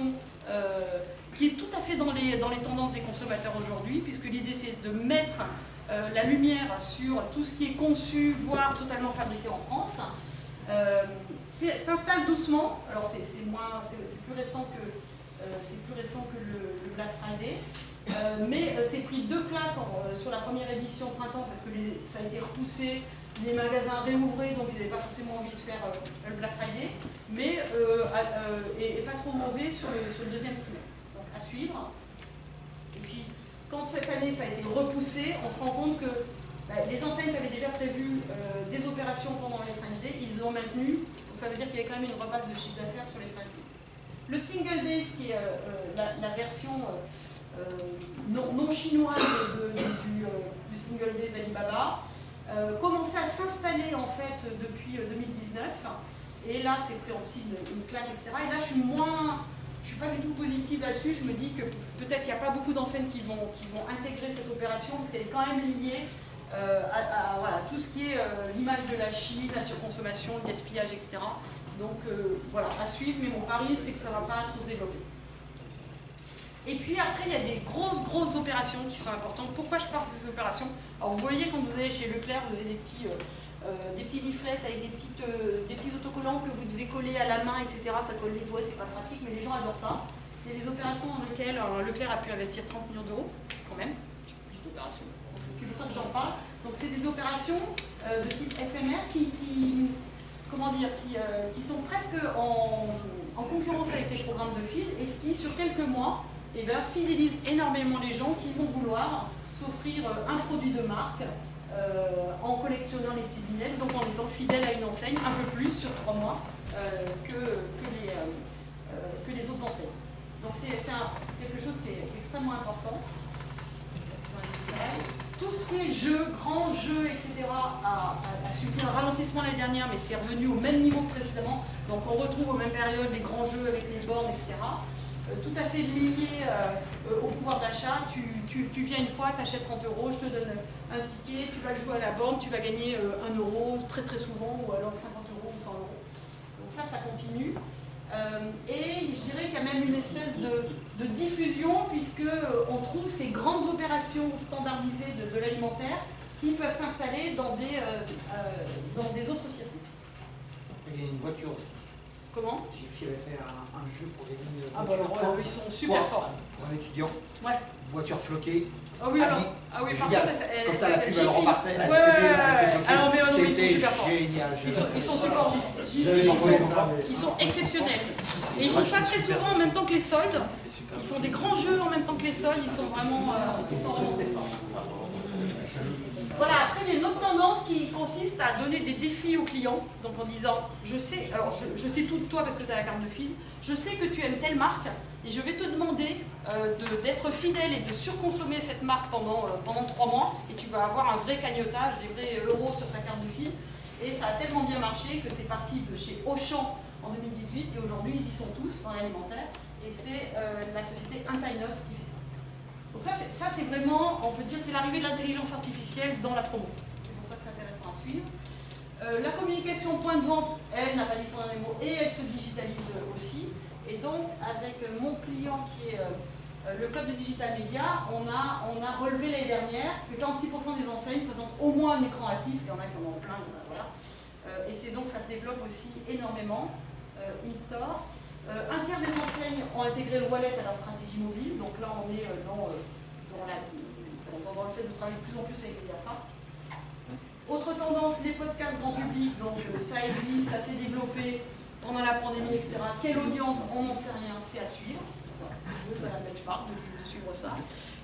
qui est tout à fait dans les tendances des consommateurs aujourd'hui, puisque l'idée c'est de mettre la lumière sur tout ce qui est conçu, voire totalement fabriqué en France. S'installe doucement, alors c'est plus récent que le Black Friday, mais c'est pris 2 claques sur la première édition printemps parce que ça a été repoussé, les magasins réouvrés, donc ils n'avaient pas forcément envie de faire le Black Friday, mais et pas trop mauvais sur le deuxième trimestre. Donc à suivre. Et puis quand cette année ça a été repoussé, on se rend compte que les enseignes avaient déjà prévu des opérations pendant les French Day, ils ont maintenu, donc ça veut dire qu'il y a quand même une repasse de chiffre d'affaires sur les French Days. Le Single Days, qui est la version non chinoise du Single Days d'Alibaba, commençait à s'installer en fait depuis 2019, et là c'est pris aussi une claque, etc. Et là je suis pas du tout positive là-dessus, je me dis que peut-être qu'il n'y a pas beaucoup d'enseignes qui vont intégrer cette opération, parce qu'elle est quand même liée voilà, tout ce qui est l'image de la Chine, la surconsommation, le gaspillage, etc. Donc voilà, à suivre, mais mon pari c'est que ça ne va pas trop se développer. Et puis après, il y a des grosses opérations qui sont importantes. Pourquoi je parle de ces opérations? Alors vous voyez, quand vous allez chez Leclerc, vous avez des petits leaflets avec des petits autocollants que vous devez coller à la main, etc. Ça colle les doigts, c'est pas pratique, mais les gens adorent ça. Il y a des opérations dans lesquelles Leclerc a pu investir 30 millions d'euros, quand même, petite opération. C'est pour ça que j'en parle. Donc c'est des opérations de type éphémère qui sont presque en concurrence avec les programmes de fil et qui, sur quelques mois, fidélisent énormément les gens qui vont vouloir s'offrir un produit de marque en collectionnant les petites vignettes, donc en étant fidèle à une enseigne un peu plus sur 3 mois que les autres enseignes. Donc c'est quelque chose qui est extrêmement important. Tout ce qui est jeux, grands jeux, etc. a subi un ralentissement l'année dernière, mais c'est revenu au même niveau que précédemment. Donc on retrouve aux mêmes périodes les grands jeux avec les bornes, etc. Tout à fait lié au pouvoir d'achat. Tu viens une fois, tu achètes 30 €, je te donne un ticket, tu vas le jouer à la borne, tu vas gagner 1 € très souvent, ou alors 50 € ou 100 €. Donc ça continue. Et je dirais qu'il y a même une espèce de diffusion, puisqu'on trouve ces grandes opérations standardisées de l'alimentaire qui peuvent s'installer dans des autres circuits. Et une voiture aussi. Comment? J'ai fait faire un jeu pour des lignes de Ah bah alors, ils sont super forts. Pour un étudiant. Ouais. Voiture floquée. Ah oui, alors, par contre, comme ça, la pub, elle repartait. Ouais, alors, mais non, ils sont super forts. Génial. Ils sont super ils sont exceptionnels. Et ils font ça très souvent en même temps que les soldes. Ils font des grands jeux en même temps que les soldes. Ils sont vraiment très forts. Voilà, après il y a une autre tendance qui consiste à donner des défis aux clients, donc en disant, je sais tout de toi parce que tu as la carte de fil, je sais que tu aimes telle marque et je vais te demander d'être fidèle et de surconsommer cette marque pendant 3 mois et tu vas avoir un vrai cagnotage, des vrais euros sur ta carte de fil. Et ça a tellement bien marché que c'est parti de chez Auchan en 2018 et aujourd'hui ils y sont tous dans l'alimentaire et c'est la société Intainos qui fait ça. Donc ça c'est vraiment, on peut dire, c'est l'arrivée de l'intelligence artificielle dans la promo. C'est pour ça que c'est intéressant à suivre. La communication point de vente, elle n'a pas dit son dernier mot et elle se digitalise aussi. Et donc avec mon client qui est le club de Digital Media, on a relevé l'année dernière que 46% des enseignes présentent au moins un écran actif. Il y en a qui en ont plein, voilà. Et c'est donc ça se développe aussi énormément in-store. Un tiers des enseignes ont intégré le wallet à leur stratégie mobile, donc là on est dans le fait de travailler de plus en plus avec les GAFA. Autre tendance, les podcasts grand public, donc ça existe, ça s'est développé pendant la pandémie, etc. Quelle audience, on n'en sait rien, c'est à suivre. C'est ce que Madame benchmark depuis suivre ça.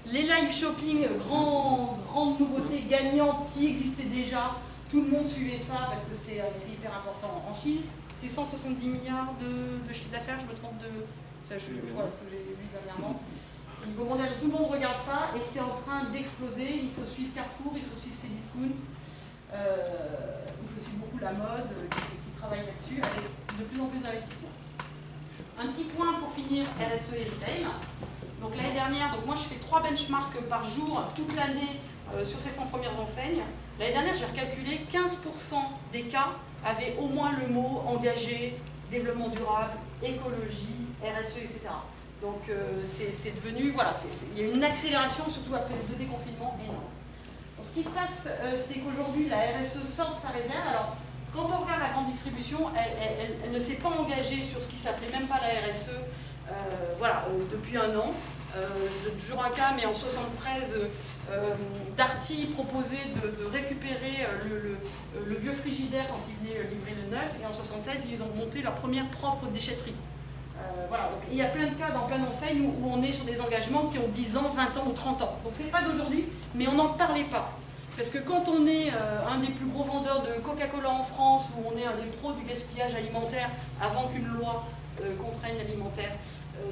Les live shopping, grande nouveauté gagnante qui existait déjà. Tout le monde suivait ça parce que c'est hyper important en Chine. C'est 170 milliards de chiffre d'affaires, je me trompe de... Voilà ce que j'ai vu dernièrement. Au niveau mondial, tout le monde regarde ça et c'est en train d'exploser. Il faut suivre Carrefour, il faut suivre Cdiscount, il faut suivre beaucoup la mode qui travaille là-dessus avec de plus en plus d'investissements. Un petit point pour finir, RSE et retail. Donc l'année dernière, moi je fais 3 benchmarks par jour toute l'année sur ces 100 premières enseignes. L'année dernière, j'ai recalculé 15% des cas avaient au moins le mot engagé, développement durable, écologie, RSE, etc. Donc c'est devenu, voilà, il y a une accélération, surtout après les 2 déconfinements, énorme. Donc, ce qui se passe, c'est qu'aujourd'hui, la RSE sort de sa réserve. Alors, quand on regarde la grande distribution, elle ne s'est pas engagée sur ce qui s'appelait même pas la RSE, voilà, depuis un an. Je donne toujours un cas, mais en 73, Darty proposait de récupérer le vieux frigidaire quand il venait livrer le neuf, et en 76, ils ont monté leur première propre déchetterie. Voilà, donc, il y a plein de cas dans plein d'enseignes où on est sur des engagements qui ont 10 ans, 20 ans ou 30 ans. Donc c'est pas d'aujourd'hui, mais on n'en parlait pas. Parce que quand on est un des plus gros vendeurs de Coca-Cola en France, où on est un des pros du gaspillage alimentaire, avant qu'une loi contraigne l'alimentaire,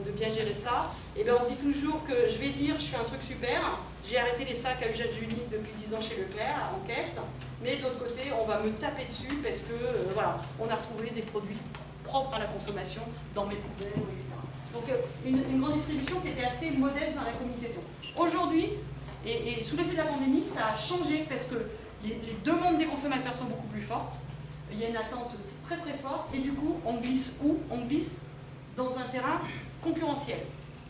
de bien gérer ça, et bien on se dit toujours que je vais dire je fais un truc super, j'ai arrêté les sacs à usage unique depuis 10 ans chez Leclerc, en caisse, mais de l'autre côté on va me taper dessus parce que voilà, on a retrouvé des produits propres à la consommation dans mes poubelles, etc. Donc une grande distribution qui était assez modeste dans la communication. Aujourd'hui, et sous l'effet de la pandémie, ça a changé parce que les demandes des consommateurs sont beaucoup plus fortes, il y a une attente très très forte, et du coup on glisse où? On glisse dans un terrain concurrentiel.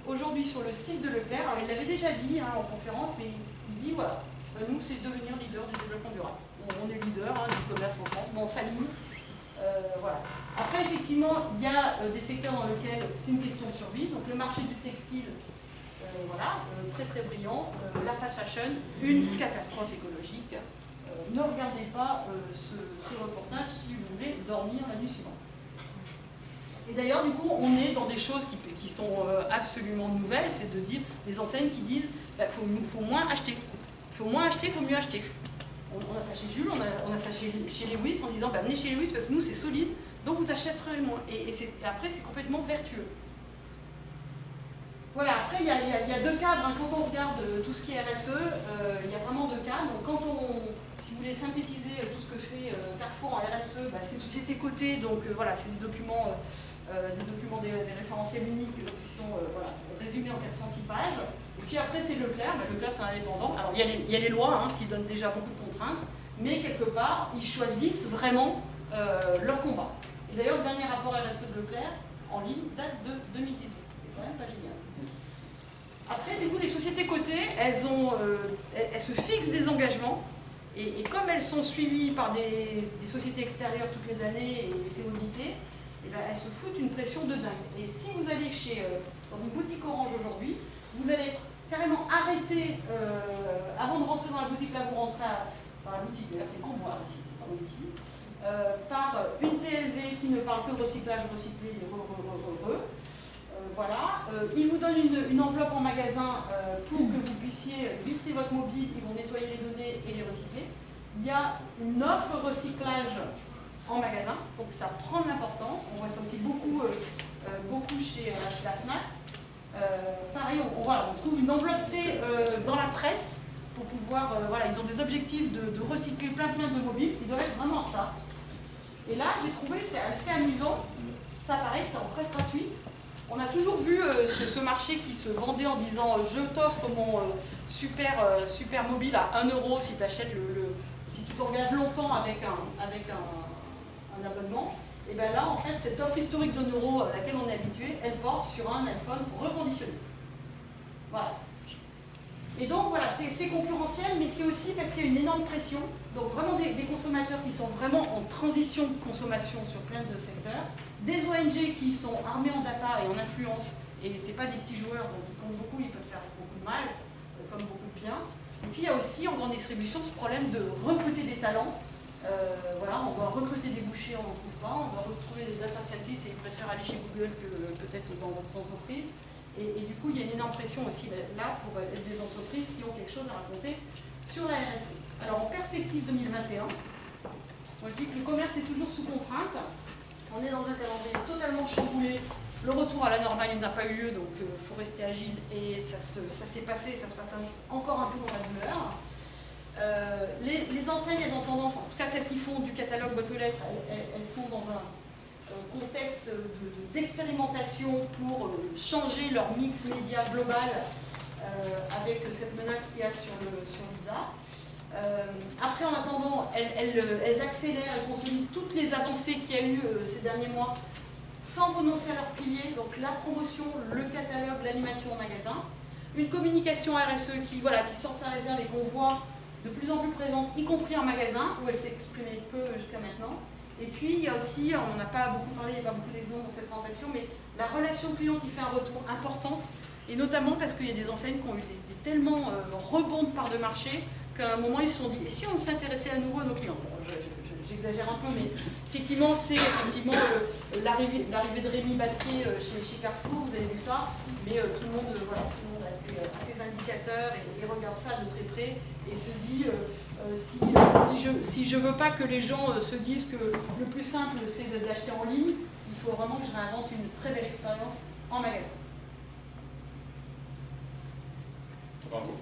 Aujourd'hui sur le site de Leclerc, alors il l'avait déjà dit en conférence, mais il dit voilà, nous c'est devenir leader du développement durable. On est leader du commerce en France, bon, on s'aligne. Voilà. Après, effectivement, il y a des secteurs dans lesquels c'est une question de survie. Donc, le marché du textile, voilà, très très brillant. La fast fashion, une catastrophe écologique. Ne regardez pas ce reportage si vous voulez dormir la nuit suivante. Et d'ailleurs, du coup, on est dans des choses qui sont absolument nouvelles. C'est de dire des enseignes qui disent faut moins acheter. Il faut moins acheter, il faut mieux acheter. On a ça chez Jules, on a ça chez Lewis en disant venez chez Lewis parce que nous c'est solide, donc vous achèterez moins. Et après c'est complètement vertueux. Voilà, après il y a 2 cadres, quand on regarde tout ce qui est RSE, il y a vraiment 2 cadres. Donc si vous voulez synthétiser tout ce que fait Carrefour en RSE, c'est une société cotée, donc voilà, c'est des documents des référentiels uniques qui sont résumés en 406 pages. Et puis après c'est Leclerc, Leclerc c'est un indépendant. Alors il y a les lois qui donnent déjà beaucoup de contraintes, mais quelque part ils choisissent vraiment leur combat. Et d'ailleurs le dernier rapport RSE de Leclerc en ligne date de 2018, c'est quand même pas génial. Après du coup les sociétés cotées, elles se fixent des engagements, et comme elles sont suivies par des sociétés extérieures toutes les années et c'est audité, et elles se foutent une pression de dingue. Et si vous allez dans une boutique Orange aujourd'hui, vous allez être carrément arrêté avant de rentrer dans la boutique. Là, vous rentrez dans la boutique, d'ailleurs c'est Camboire ici, c'est pas ici, par une PLV qui ne parle que de recyclage, recycler, voilà. Ils vous donnent une enveloppe en magasin pour que vous puissiez glisser votre mobile, ils vont nettoyer les données et les recycler. Il y a une offre recyclage en magasin, donc ça prend de l'importance. On voit ça aussi beaucoup chez la FNAC. Pareil, on trouve une enveloppe dans la presse pour pouvoir, ils ont des objectifs de recycler plein de mobiles, ils doivent être vraiment en retard. Et là, j'ai trouvé, c'est assez amusant, ça pareil, c'est en presse gratuite. On a toujours vu ce marché qui se vendait en disant je t'offre mon super mobile à 1 € si tu achètes si tu t'engages longtemps avec un abonnement. Et bien là, en fait, cette offre historique de 1 € à laquelle on est habitué, elle porte sur un iPhone reconditionné. Voilà. Et donc voilà, c'est concurrentiel, mais c'est aussi parce qu'il y a une énorme pression. Donc vraiment des consommateurs qui sont vraiment en transition de consommation sur plein de secteurs, des ONG qui sont armés en data et en influence, et ce n'est pas des petits joueurs, donc ils comptent beaucoup, ils peuvent faire beaucoup de mal, comme beaucoup de bien. Et puis il y a aussi en grande distribution ce problème de recruter des talents. Voilà, on doit recruter des bouchers, on n'en trouve pas, on doit retrouver des data scientists et ils préfèrent aller chez Google que peut-être dans votre entreprise. Et du coup, il y a une énorme pression aussi là pour des entreprises qui ont quelque chose à raconter sur la RSE. Alors en perspective 2021, moi je dis que le commerce est toujours sous contrainte. On est dans un calendrier totalement chamboulé. Le retour à la normale il n'a pas eu lieu, donc il faut rester agile. Et ça s'est passé, ça se passe encore un peu dans la douleur. Les enseignes, elles ont tendance, en tout cas celles qui font du catalogue boîte aux lettres, elles sont dans un contexte d'expérimentation pour changer leur mix média global avec cette menace qu'il y a sur l'ISA. Après, en attendant, elles accélèrent, elles consolident toutes les avancées qu'il y a eu ces derniers mois sans renoncer à leurs piliers, donc la promotion, le catalogue, l'animation en magasin, une communication RSE qui sort de sa réserve et qu'on voit de plus en plus présente, y compris en magasin, où elle s'est exprimée peu jusqu'à maintenant. Et puis, il y a aussi, on n'a pas beaucoup parlé, il n'y a pas beaucoup d'exemples dans cette présentation, mais la relation client qui fait un retour importante, et notamment parce qu'il y a des enseignes qui ont eu des tellement rebonds de parts de marché qu'à un moment, ils se sont dit, et si on s'intéressait à nouveau à nos clients? J'exagère un peu, mais effectivement, c'est l'arrivée de Rémi Battier chez Carrefour, vous avez vu ça, mais tout le monde a ses indicateurs et regarde ça de très près et se dit, si je veux pas que les gens se disent que le plus simple, c'est d'acheter en ligne, il faut vraiment que je réinvente une très belle expérience en magasin. Bravo.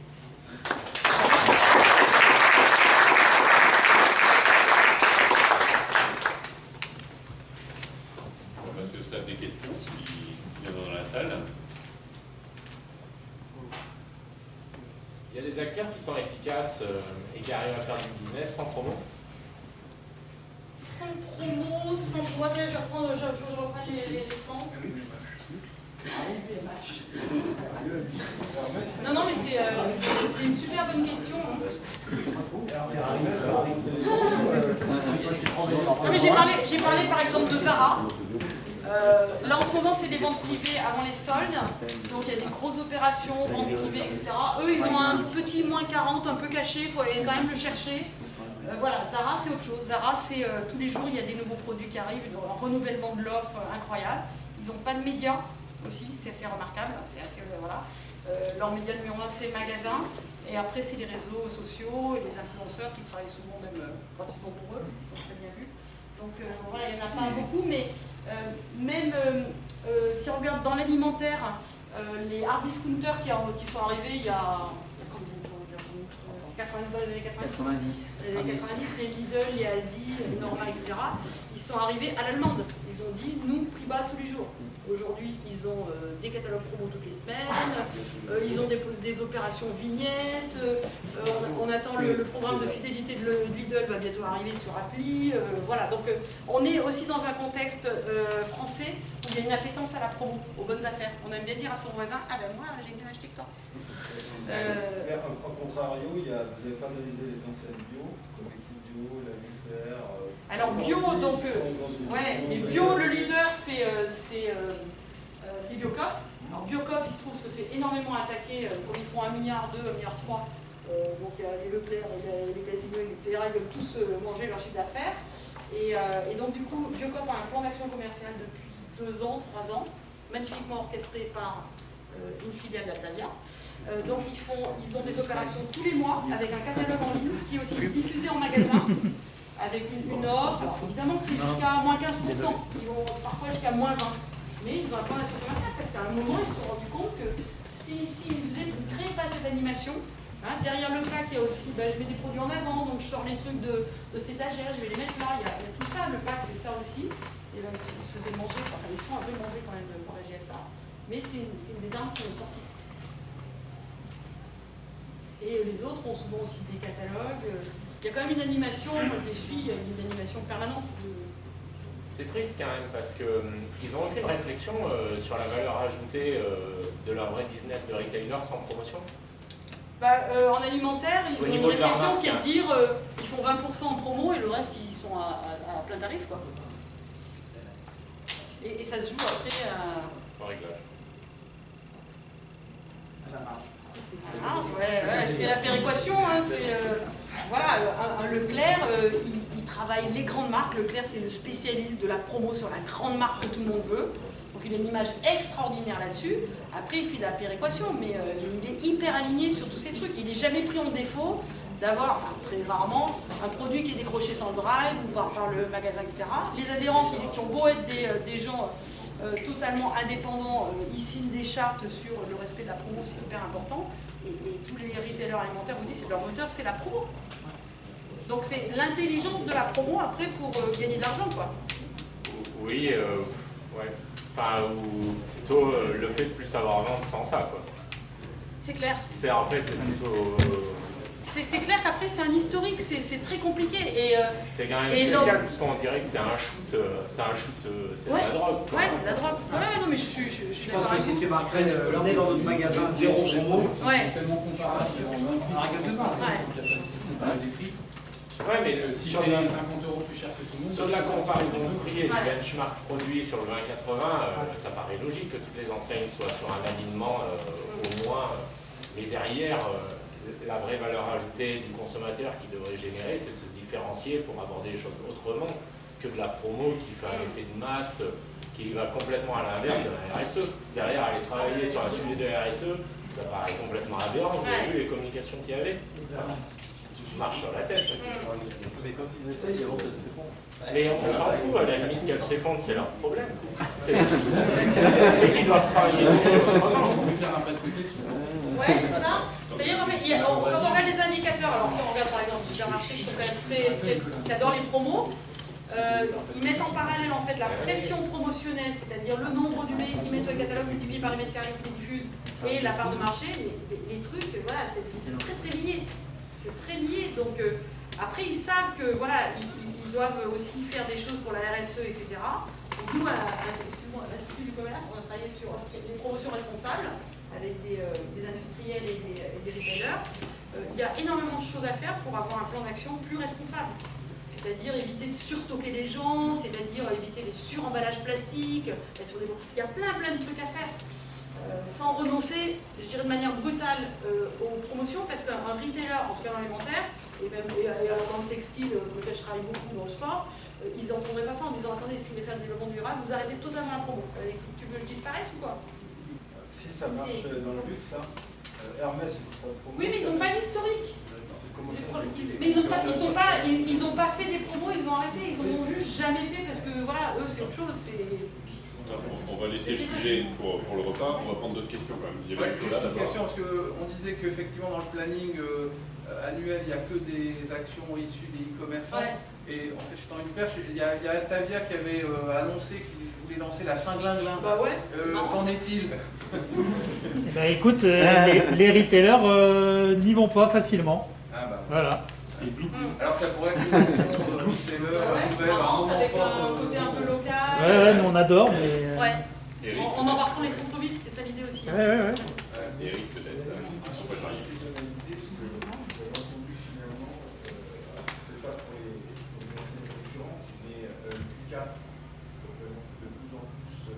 On va passer au stade des questions, s'il y en a dans la salle. Il y a des acteurs qui sont efficaces et qui arrivent à faire du business sans promo. Sans promo, sans promo, là je reprends les 100. Non, mais c'est une super bonne question. Non, mais j'ai parlé par exemple de Zara. Là en ce moment c'est des ventes privées avant les soldes, donc il y a des grosses opérations, ventes privées, etc. Eux ils ont un petit moins 40, un peu caché, il faut aller quand même le chercher. Voilà, Zara c'est autre chose. Zara c'est tous les jours il y a des nouveaux produits qui arrivent, un renouvellement de l'offre incroyable. Ils n'ont pas de médias aussi, c'est assez remarquable, c'est assez, leur média numéro 1 c'est le magasin, et après c'est les réseaux sociaux et les influenceurs qui travaillent souvent même pratiquement pour eux, parce qu'ils sont très bien vus. Donc voilà, il n'y en a pas beaucoup, mais même si on regarde dans l'alimentaire, les hard discounters qui sont arrivés il y a 90, dans les années 90. Les années 90, les Lidl, les Aldi, les Norma, etc. Ils sont arrivés à l'allemande. Ils ont dit, nous, prix bas tous les jours. Aujourd'hui, ils ont des catalogues promo toutes les semaines, ils ont des opérations vignettes, on attend le programme de fidélité de Lidl va bientôt arriver sur appli. Voilà, donc on est aussi dans un contexte français où il y a une appétence à la promo, aux bonnes affaires. On aime bien dire à son voisin, ah ben moi j'ai mieux acheté que toi. Mais en contrario, vous n'avez pas analysé les enseignes bio, comme Équipe Bio, la Nucléaire. Alors bio, donc, mais bio, le leader c'est Biocop. Alors Biocop, il se trouve, se fait énormément attaquer, comme ils font 1,2 milliard, 1,3 milliard, donc il y a les Leclerc, les Casino, etc., ils veulent tous manger leur chiffre d'affaires. Et donc du coup, Biocop a un plan d'action commerciale depuis 2 ans, 3 ans, magnifiquement orchestré par une filiale d'Altavia. Donc ils ont des opérations tous les mois avec un catalogue en ligne qui est aussi diffusé en magasin avec une offre. Alors évidemment c'est jusqu'à moins 15%, ils vont parfois jusqu'à moins 20%, mais ils ont un plan d'action commerciale parce qu'à un moment ils se sont rendus compte que si vous ne créez pas cette animation, hein, derrière le pack il y a aussi, je mets des produits en avant, donc je sors les trucs de cette étagère, je vais les mettre là, il y a tout ça, le pack c'est ça aussi. Et là, ils se faisaient manger, enfin ils sont un peu mangés quand même pour la GSA, mais c'est une des armes qui ont sorti. Et les autres ont souvent aussi des catalogues. Il y a quand même une animation, moi je les suis, il y a une animation permanente. C'est triste quand même parce qu'ils ont fait une réflexion sur la valeur ajoutée de leur vrai business de retailer sans promotion. En alimentaire, ils ont une réflexion qui est de dire ils font 20% en promo et le reste ils sont à plein tarif, quoi. Et ça se joue après En réglage. À la marge. C'est la péréquation, hein, voilà, un Leclerc, il travaille les grandes marques. Leclerc c'est le spécialiste de la promo sur la grande marque que tout le monde veut. Donc il a une image extraordinaire là-dessus. Après, il fait de la péréquation, mais il est hyper aligné sur tous ces trucs. Il n'est jamais pris en défaut d'avoir, très rarement, un produit qui est décroché sans le drive ou par le magasin, etc. Les adhérents qui ont beau être des gens totalement indépendants, ils signent des chartes sur le respect de la promo, c'est hyper important. Et tous les retailers alimentaires vous disent que leur moteur, c'est la promo. Donc c'est l'intelligence de la promo après pour gagner de l'argent, quoi. Oui, ouais. Enfin, ou plutôt le fait de plus savoir vendre sans ça, quoi. C'est clair. C'est en fait, c'est plutôt... C'est clair qu'après c'est un historique, c'est très compliqué. C'est quand même spécial, parce qu'on dirait que c'est un shoot, c'est de la drogue. Quoi. Ouais, c'est de la drogue. Ouais, non mais je suis Je d'accord pense que avec si vous. tu marquerais le nez dans notre magasin zéro promo, Ouais. tellement comparable. on aura quelques-uns. Ouais, mais Si sur tu la, payes 50 € plus cher que tout le monde, sur la comparaison de prix et du Ouais. benchmark produit sur le 20-80, ça paraît logique que toutes les enseignes soient sur un alignement au moins. Mais derrière, la vraie valeur ajoutée du consommateur qui devrait générer, c'est de se différencier pour aborder les choses autrement que de la promo qui fait un effet de masse, qui va complètement à l'inverse de la RSE. Derrière, aller travailler sur un sujet de RSE, ça paraît complètement aberrant. Vous avez vu les communications qu'il y avait? Je marche sur la tête. mais quand ils essayent, ils rentrent des fonds. Mais on s'en fout, à la limite qu'elles s'effondrent, c'est leur problème. C'est qu'ils doivent travailler. On peut faire un pas de côté sur Ouais, c'est ça. C'est-à-dire, en fait, quand on regarde les indicateurs, alors si on regarde par exemple les supermarchés qui sont quand même qui adorent les promos, ils mettent en parallèle en fait la pression promotionnelle, c'est-à-dire le nombre d'emails qu'ils mettent sur le catalogue multiplié par les mètres carrés qu'ils diffusent et la part de marché, les trucs, voilà, c'est très très lié. C'est très lié. Donc après, ils savent que voilà, ils doivent aussi faire des choses pour la RSE, etc. Donc nous, à l'Institut du commerce, on a travaillé sur les promotions responsables avec des industriels et des retailers. Il y a énormément de choses à faire pour avoir un plan d'action plus responsable. C'est-à-dire éviter de surstocker les gens, c'est-à-dire éviter les suremballages plastiques. Il y a plein de trucs à faire. Sans renoncer, je dirais de manière brutale, aux promotions, parce qu'un retailer, en tout cas dans l'alimentaire, et même dans le textile, pour lequel je travaille beaucoup dans le sport, ils n'entendraient pas ça en disant attendez, si vous voulez faire du développement durable, vous arrêtez totalement la promo. Tu veux que je disparaisse ou quoi? Si ça marche dans le luxe, ça. Hermès, ils font pas de promo. Oui, mais ils n'ont pas d'historique. Mais ils n'ont pas fait des promos, ils ont arrêté, ils n'en ont juste jamais fait parce que voilà, eux c'est autre chose. On va laisser le sujet pour le repas, on va prendre d'autres questions quand même. Il y avait Juste une question, parce qu'on disait qu'effectivement dans le planning annuel, il n'y a que des actions issues des e-commerçants. Ouais. Et en fait, je tends une perche, il y a Tavia qui avait annoncé qu'il voulait lancer la Saint-Glinglin. Bah ouais, Qu'en est-il? Eh ben, écoute, les retailers n'y vont pas facilement. Ah bah. Voilà. Alors ça pourrait être une action retailer, nouvelle, un moment avec fort. un côté un peu local. Ouais, nous on adore, mais. Ouais. Eric, En embarquant les centres-villes, c'était ça l'idée aussi. Ouais. Eric peut-être, ils sont pas mariés. saisonnalité, parce que j'avais entendu finalement, peut-être pas pour les enseignes de référence, mais le Q4 représentait de plus en plus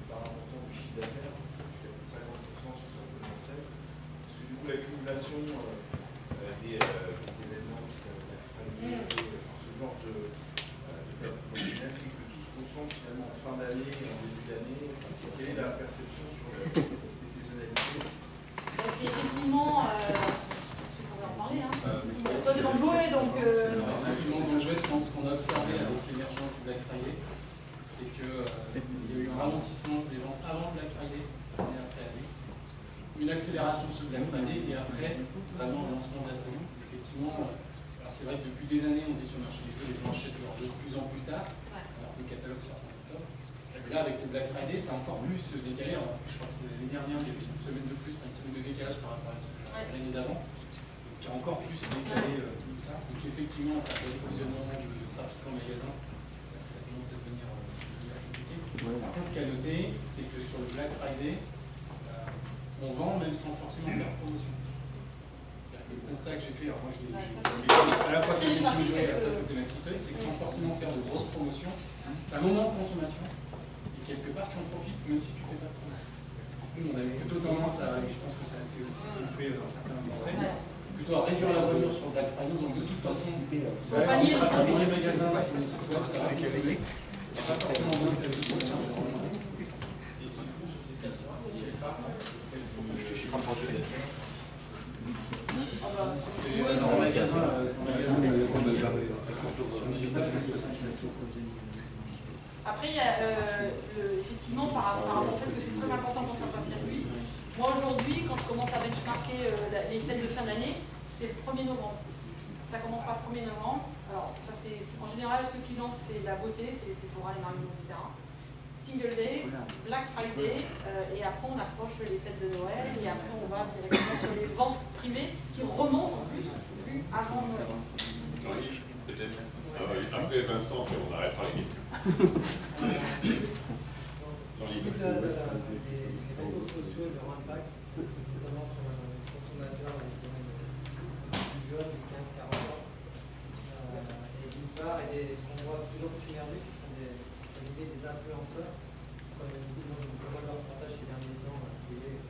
par important du chiffre d'affaires, jusqu'à 50% sur certaines enseignes. Parce que du coup, l'accumulation des événements, la Friday, ce genre de promotionnel fait que tout se concentre finalement en fin d'année et en début d'année. Quelle est la perception sur l'aspect saisonnalité? C'est effectivement. On va en parler, hein. Toi, t'es dans le jouet, donc. Effectivement, dans le jouet, je pense qu'on a observé avec l'émergence du Black Friday, c'est qu'il y a eu un ralentissement des ventes avant Black Friday, année après année, une accélération sur Black Friday et après, vraiment, le lancement de la saison. Effectivement, alors c'est vrai que depuis des années, on est sur le marché des jeux, les gens achètent de plus en plus tard, alors que le catalogue sort en octobre. Et là, avec le Black Friday, c'est encore plus décalé. Alors, je crois que c'est l'année dernière, il y avait une semaine de plus, une semaine de décalage par rapport à l'année d'avant, qui a encore plus décalé tout ça. Donc, effectivement, ça fait l'approvisionnement de trafic en magasin, ça commence à devenir compliqué. Par contre, ce qu'il y a noté, c'est que sur le Black Friday, on vend même sans forcément faire promotion. C'est-à-dire que le constat que j'ai fait, alors moi je l'ai à la fois fait des jouets et à la fois fait des maxi-toys, c'est que sans forcément faire de grosses promotions, c'est un moment de consommation. Et quelque part, tu en profites même si tu ne fais pas de promotion. Nous, on avait plutôt tendance à, et je pense que c'est aussi ce qu'on fait dans certains enseignes, c'est plutôt à réduire la voilure sur le Black Friday. Donc de toute façon, dans les magasins, sur le site web, ça va décaler. C'est pas forcément bien que ça ait une promotion. il y a effectivement par rapport au fait que c'est très important pour certains circuits. Moi aujourd'hui, quand je commence à benchmarker les fêtes de fin d'année, c'est le 1er novembre. Ça commence par le 1er novembre. Alors ça c'est en général ceux qui lancent c'est la beauté, c'est Sephora, les Marino, etc. Single Day, Black Friday, et après on approche les fêtes de Noël, et après on va directement sur les ventes privées qui remontent en plus avant Noël. Jean-Yves, peut-être. Après Vincent, puis on arrêtera les questions. Jean-Yves. Les réseaux sociaux et leur impact, notamment sur le consommateur plus jeune, de 15-40 ans. Et d'une part, et ce qu'on voit toujours plus émerger, qui sont des influenceurs. Comme il y a beaucoup de reportages ces derniers temps qui est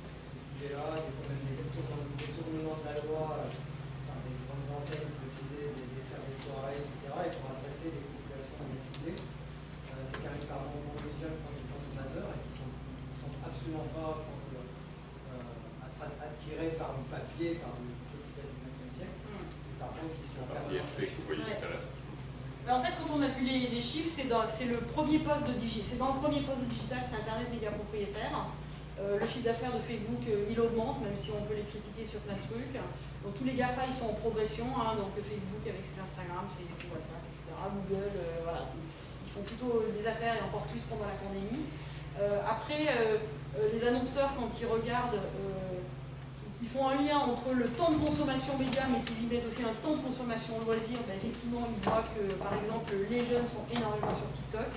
ce sujet-là, il y a quand même des détournements de la loi par des grandes enseignes qui utilisaient des faire des soirées, etc. et pour adresser les populations bien ciblées. C'est quand même par bon déjà, je pense, des consommateurs et qui ne sont absolument pas, je pense, attirés par le papier, par le capital du XXe siècle. Et par contre, ils sont en fait, quand on a vu les chiffres, c'est le premier poste de digital. C'est dans le premier poste de digital, c'est Internet média propriétaire. Le chiffre d'affaires de Facebook, il augmente, même si on peut les critiquer sur plein de trucs. Donc tous les GAFA, ils sont en progression. Donc Facebook avec ses Instagram, ses WhatsApp, etc. Google, voilà, ils font plutôt des affaires et encore plus pendant la pandémie. Après, les annonceurs, quand ils regardent, ils font un lien entre le temps de consommation média, mais qu'ils y mettent aussi un temps de consommation loisir. Ben, effectivement, ils voient que, par exemple, les jeunes sont énormément sur TikTok.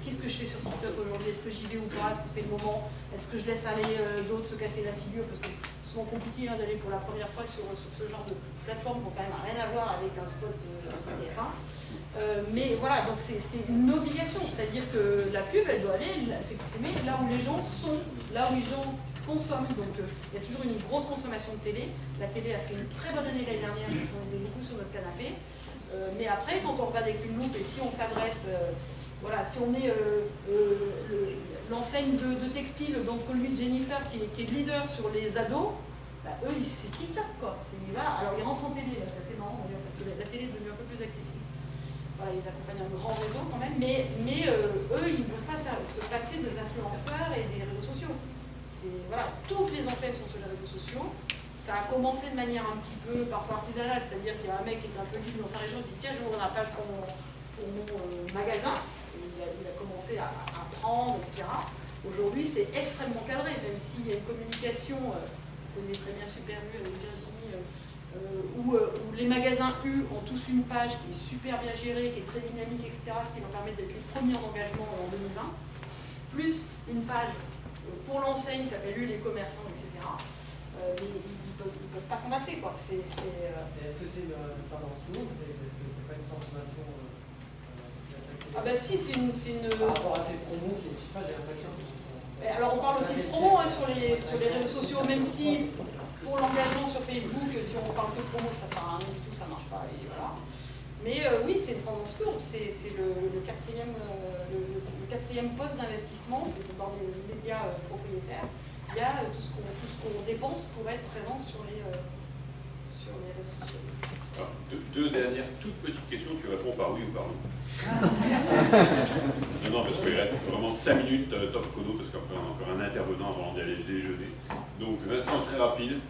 Qu'est-ce que je fais sur TikTok aujourd'hui? Est-ce que j'y vais ou pas? Est-ce que c'est le moment? Est-ce que je laisse aller d'autres se casser la figure? Parce que c'est souvent compliqué d'aller pour la première fois sur ce genre de plateforme qui n'a quand même rien à voir avec un spot TF1. Mais voilà, donc c'est une obligation, c'est-à-dire que la pub, elle doit aller s'exprimer là où les gens sont, là où les gens consomment. Donc il y a toujours une grosse consommation de télé. La télé a fait une très bonne année l'année dernière, parce qu'on était beaucoup sur notre canapé. Mais après, quand on regarde avec une loupe et si on s'adresse, voilà, si on est l'enseigne de textile, donc lui Jennifer, qui est leader sur les ados, bah, eux, c'est TikTok, quoi. Voilà. Alors ils rentrent en télé, là, ça c'est marrant d'ailleurs, parce que la télé est devenue un peu plus accessible. Voilà, ils accompagnent un grand réseau quand même, mais eux, ils ne peuvent pas se passer des influenceurs et des réseaux sociaux. Voilà, toutes les enseignes sont sur les réseaux sociaux. Ça a commencé de manière un petit peu parfois artisanale, c'est-à-dire qu'il y a un mec qui était un peu libre dans sa région, qui dit tiens, je vous ouvre la page pour mon magasin. Et il a commencé à prendre, etc. Aujourd'hui, c'est extrêmement cadré, même s'il y a une communication, vous connaissez très bien Super U avec Virginie, où les magasins U ont tous une page qui est super bien gérée, qui est très dynamique, etc., ce qui va permettre d'être les premiers en engagement en 2020, plus une page pour l'enseigne qui s'appelle U, les commerçants, etc. Mais ils peuvent pas s'en passer, quoi. Est-ce que c'est une tendance lourde? Est-ce que c'est pas une transformation Ah bah si, c'est une... Par rapport à ces promos qui, je sais pas, j'ai l'impression que... Alors on parle aussi de promo sur les réseaux sociaux, même si pour l'engagement sur Facebook, si on parle que de promo, ça sert à rien du tout, ça marche pas, et voilà. Mais oui, c'est une tendance lourde, c'est le quatrième poste d'investissement, c'est dans les médias propriétaires. Il y a tout ce qu'on dépense pour être présent sur les réseaux sociaux. Alors, deux dernières toutes petites questions, tu réponds par oui ou par non. Non, parce qu'il reste vraiment 5 minutes top chrono, parce qu'après on a encore un intervenant avant d'aller déjeuner. Donc Vincent, très rapide.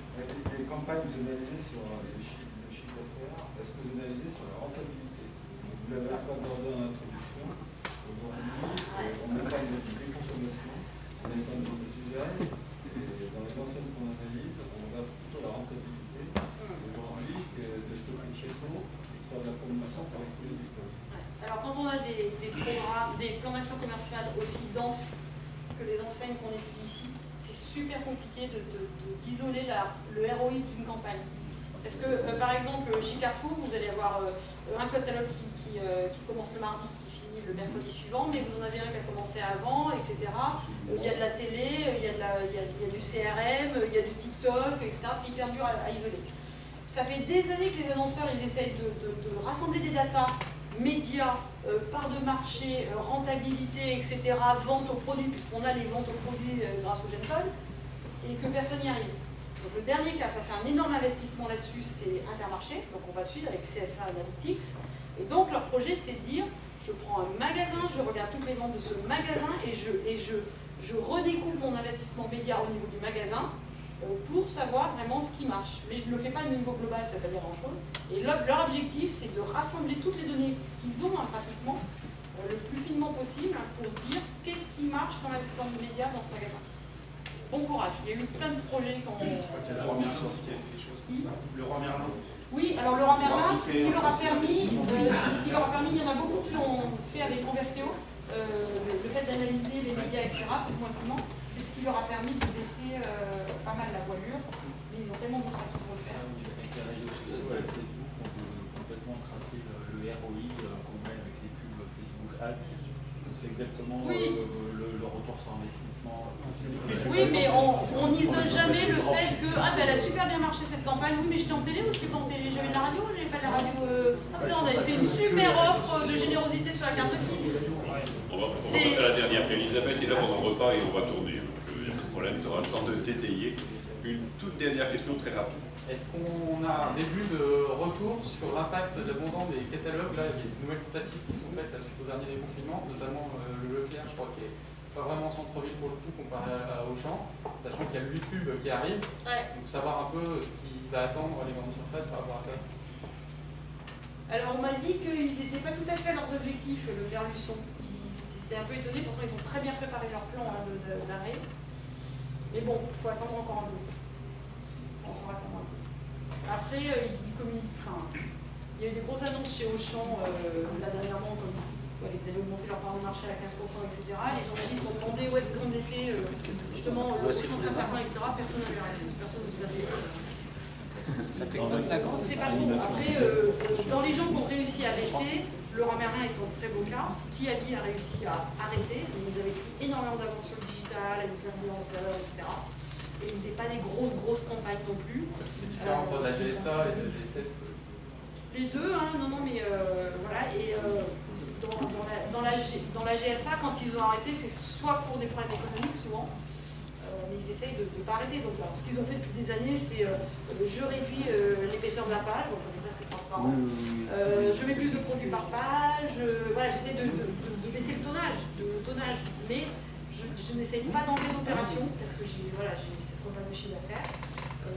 Les campagnes, vous analysez sur le chiffre d'affaires, est-ce que vous analysez sur la rentabilité? Vous l'avez abordé en introduction. Aujourd'hui, on épargne de déconsommation, on épargne de usage, et dans les enseignes qu'on analyse, on regarde plutôt la rentabilité. Aujourd'hui, de stocker chez nous, et de faire de la promotion pour excéder du stock. Alors quand on a des programmes, des plans d'action commerciale aussi denses que les enseignes qu'on étudie ici, c'est super compliqué d'isoler le ROI d'une campagne. Parce que par exemple chez Carrefour, vous allez avoir un catalogue qui commence le mardi, qui finit le mercredi suivant, mais vous en avez un qui a commencé avant, etc. Il y a de la télé, il y a du CRM, il y a du TikTok, etc. C'est hyper dur à isoler. Ça fait des années que les annonceurs ils essayent de rassembler des datas, médias, part de marché, rentabilité, etc., vente aux produits, puisqu'on a les ventes aux produits grâce au GenCode, et que personne n'y arrive. Donc le dernier qui a fait un énorme investissement là-dessus, c'est Intermarché, donc on va suivre avec CSA Analytics, et donc leur projet c'est de dire, Je prends un magasin, je regarde toutes les ventes de ce magasin et je redécoupe mon investissement média au niveau du magasin pour savoir vraiment ce qui marche. Mais je ne le fais pas au niveau global, ça ne veut pas dire grand-chose. Et leur objectif, c'est de rassembler toutes les données qu'ils ont pratiquement le plus finement possible pour se dire qu'est-ce qui marche dans l'investissement média dans ce magasin. Bon courage, il y a eu plein de projets quand on... C'est le Roi Merlin aussi qui a fait des choses comme ça. Le Roi Merlin. Oui, alors le Roi Merlin, c'est ce qui leur a permis, il y en a beaucoup qui ont fait avec Converteo, le fait d'analyser les médias, etc., plus ou moins finement, c'est ce qui leur a permis de baisser pas mal la voilure, mais ils ont tellement de pratique pour le faire. Avec les réseaux sociaux, avec Facebook, on peut complètement tracer le ROI qu'on met avec les pubs Facebook Ads. C'est exactement le retour sur investissement. Oui, mais on n'isole jamais le fait que elle a super bien marché cette campagne. Oui, mais j'étais en télé ou je n'étais pas en télé? J'avais de la radio ou j'avais pas de la radio? On avait fait une super offre de générosité sur la carte de visite. On va passer à la dernière. Elisabeth est là pendant le repas et on va tourner. Il n'y a pas de problème, tu auras le temps de t'étayer. Une toute dernière question très rapide. Est-ce qu'on a un début de retour sur l'impact d'abondant des catalogues? Là, il y a de nouvelles tentatives qui sont faites suite au dernier déconfinement, notamment le Leclerc, je crois, qui est pas vraiment centre-ville pour le coup comparé à Auchan, sachant qu'il y a le YouTube qui arrive. Ouais. Donc savoir un peu ce qui va attendre les grandes surfaces par rapport à ça. Alors on m'a dit qu'ils n'étaient pas tout à fait à leurs objectifs, le Verluçon. Ils étaient un peu étonnés, pourtant ils ont très bien préparé leur plan d'arrêt. Mais bon, il faut attendre encore un peu. Après, ils communiquent. Enfin, il y a eu des grosses annonces chez Auchan là dernièrement, comme ils avaient augmenté leur part de marché à 15%, etc. Les journalistes ont demandé où est-ce qu'on était, justement, Auchan Saint-Martin, etc. Personne n'avait répondu, personne ne savait. Ça fait 25 ans. C'est pas trop. Après, dans les gens qui ont réussi à baisser, le Roi Merlin est un très beau cas. Kiabi a réussi à arrêter. Ils avaient pris énormément d'avance sur le digital, avec des influenceurs, etc. Et ils faisaient pas des grosses campagnes non plus. C'est différent entre la GSA et la GSS. Les deux, hein, non, mais voilà. Et dans la GSA, quand ils ont arrêté, c'est soit pour des problèmes économiques, souvent, mais ils essayent de ne pas arrêter. Donc, alors, ce qu'ils ont fait depuis des années, c'est je réduis l'épaisseur de la page, donc j'en ai presque 30 par an. Je mets plus de produits par page. Voilà, j'essaie de baisser le tonnage, mais je n'essaye pas d'enlever d'opération parce que j'ai cette repas de chiffre d'affaires.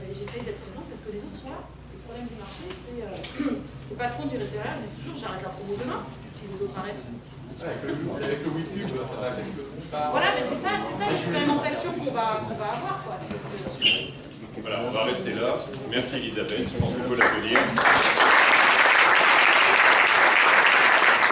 Et j'essaye d'être présente parce que les autres sont là. Le problème du marché, c'est le patron du retailer me dit toujours j'arrête la promo demain si les autres arrêtent. Avec le WeTube, ça va quelque chose. Voilà, mais c'est ça l'expérimentation qu'on va avoir. Quoi. Voilà, on va rester là. Merci Elisabeth, je pense qu'on peut l'applaudir.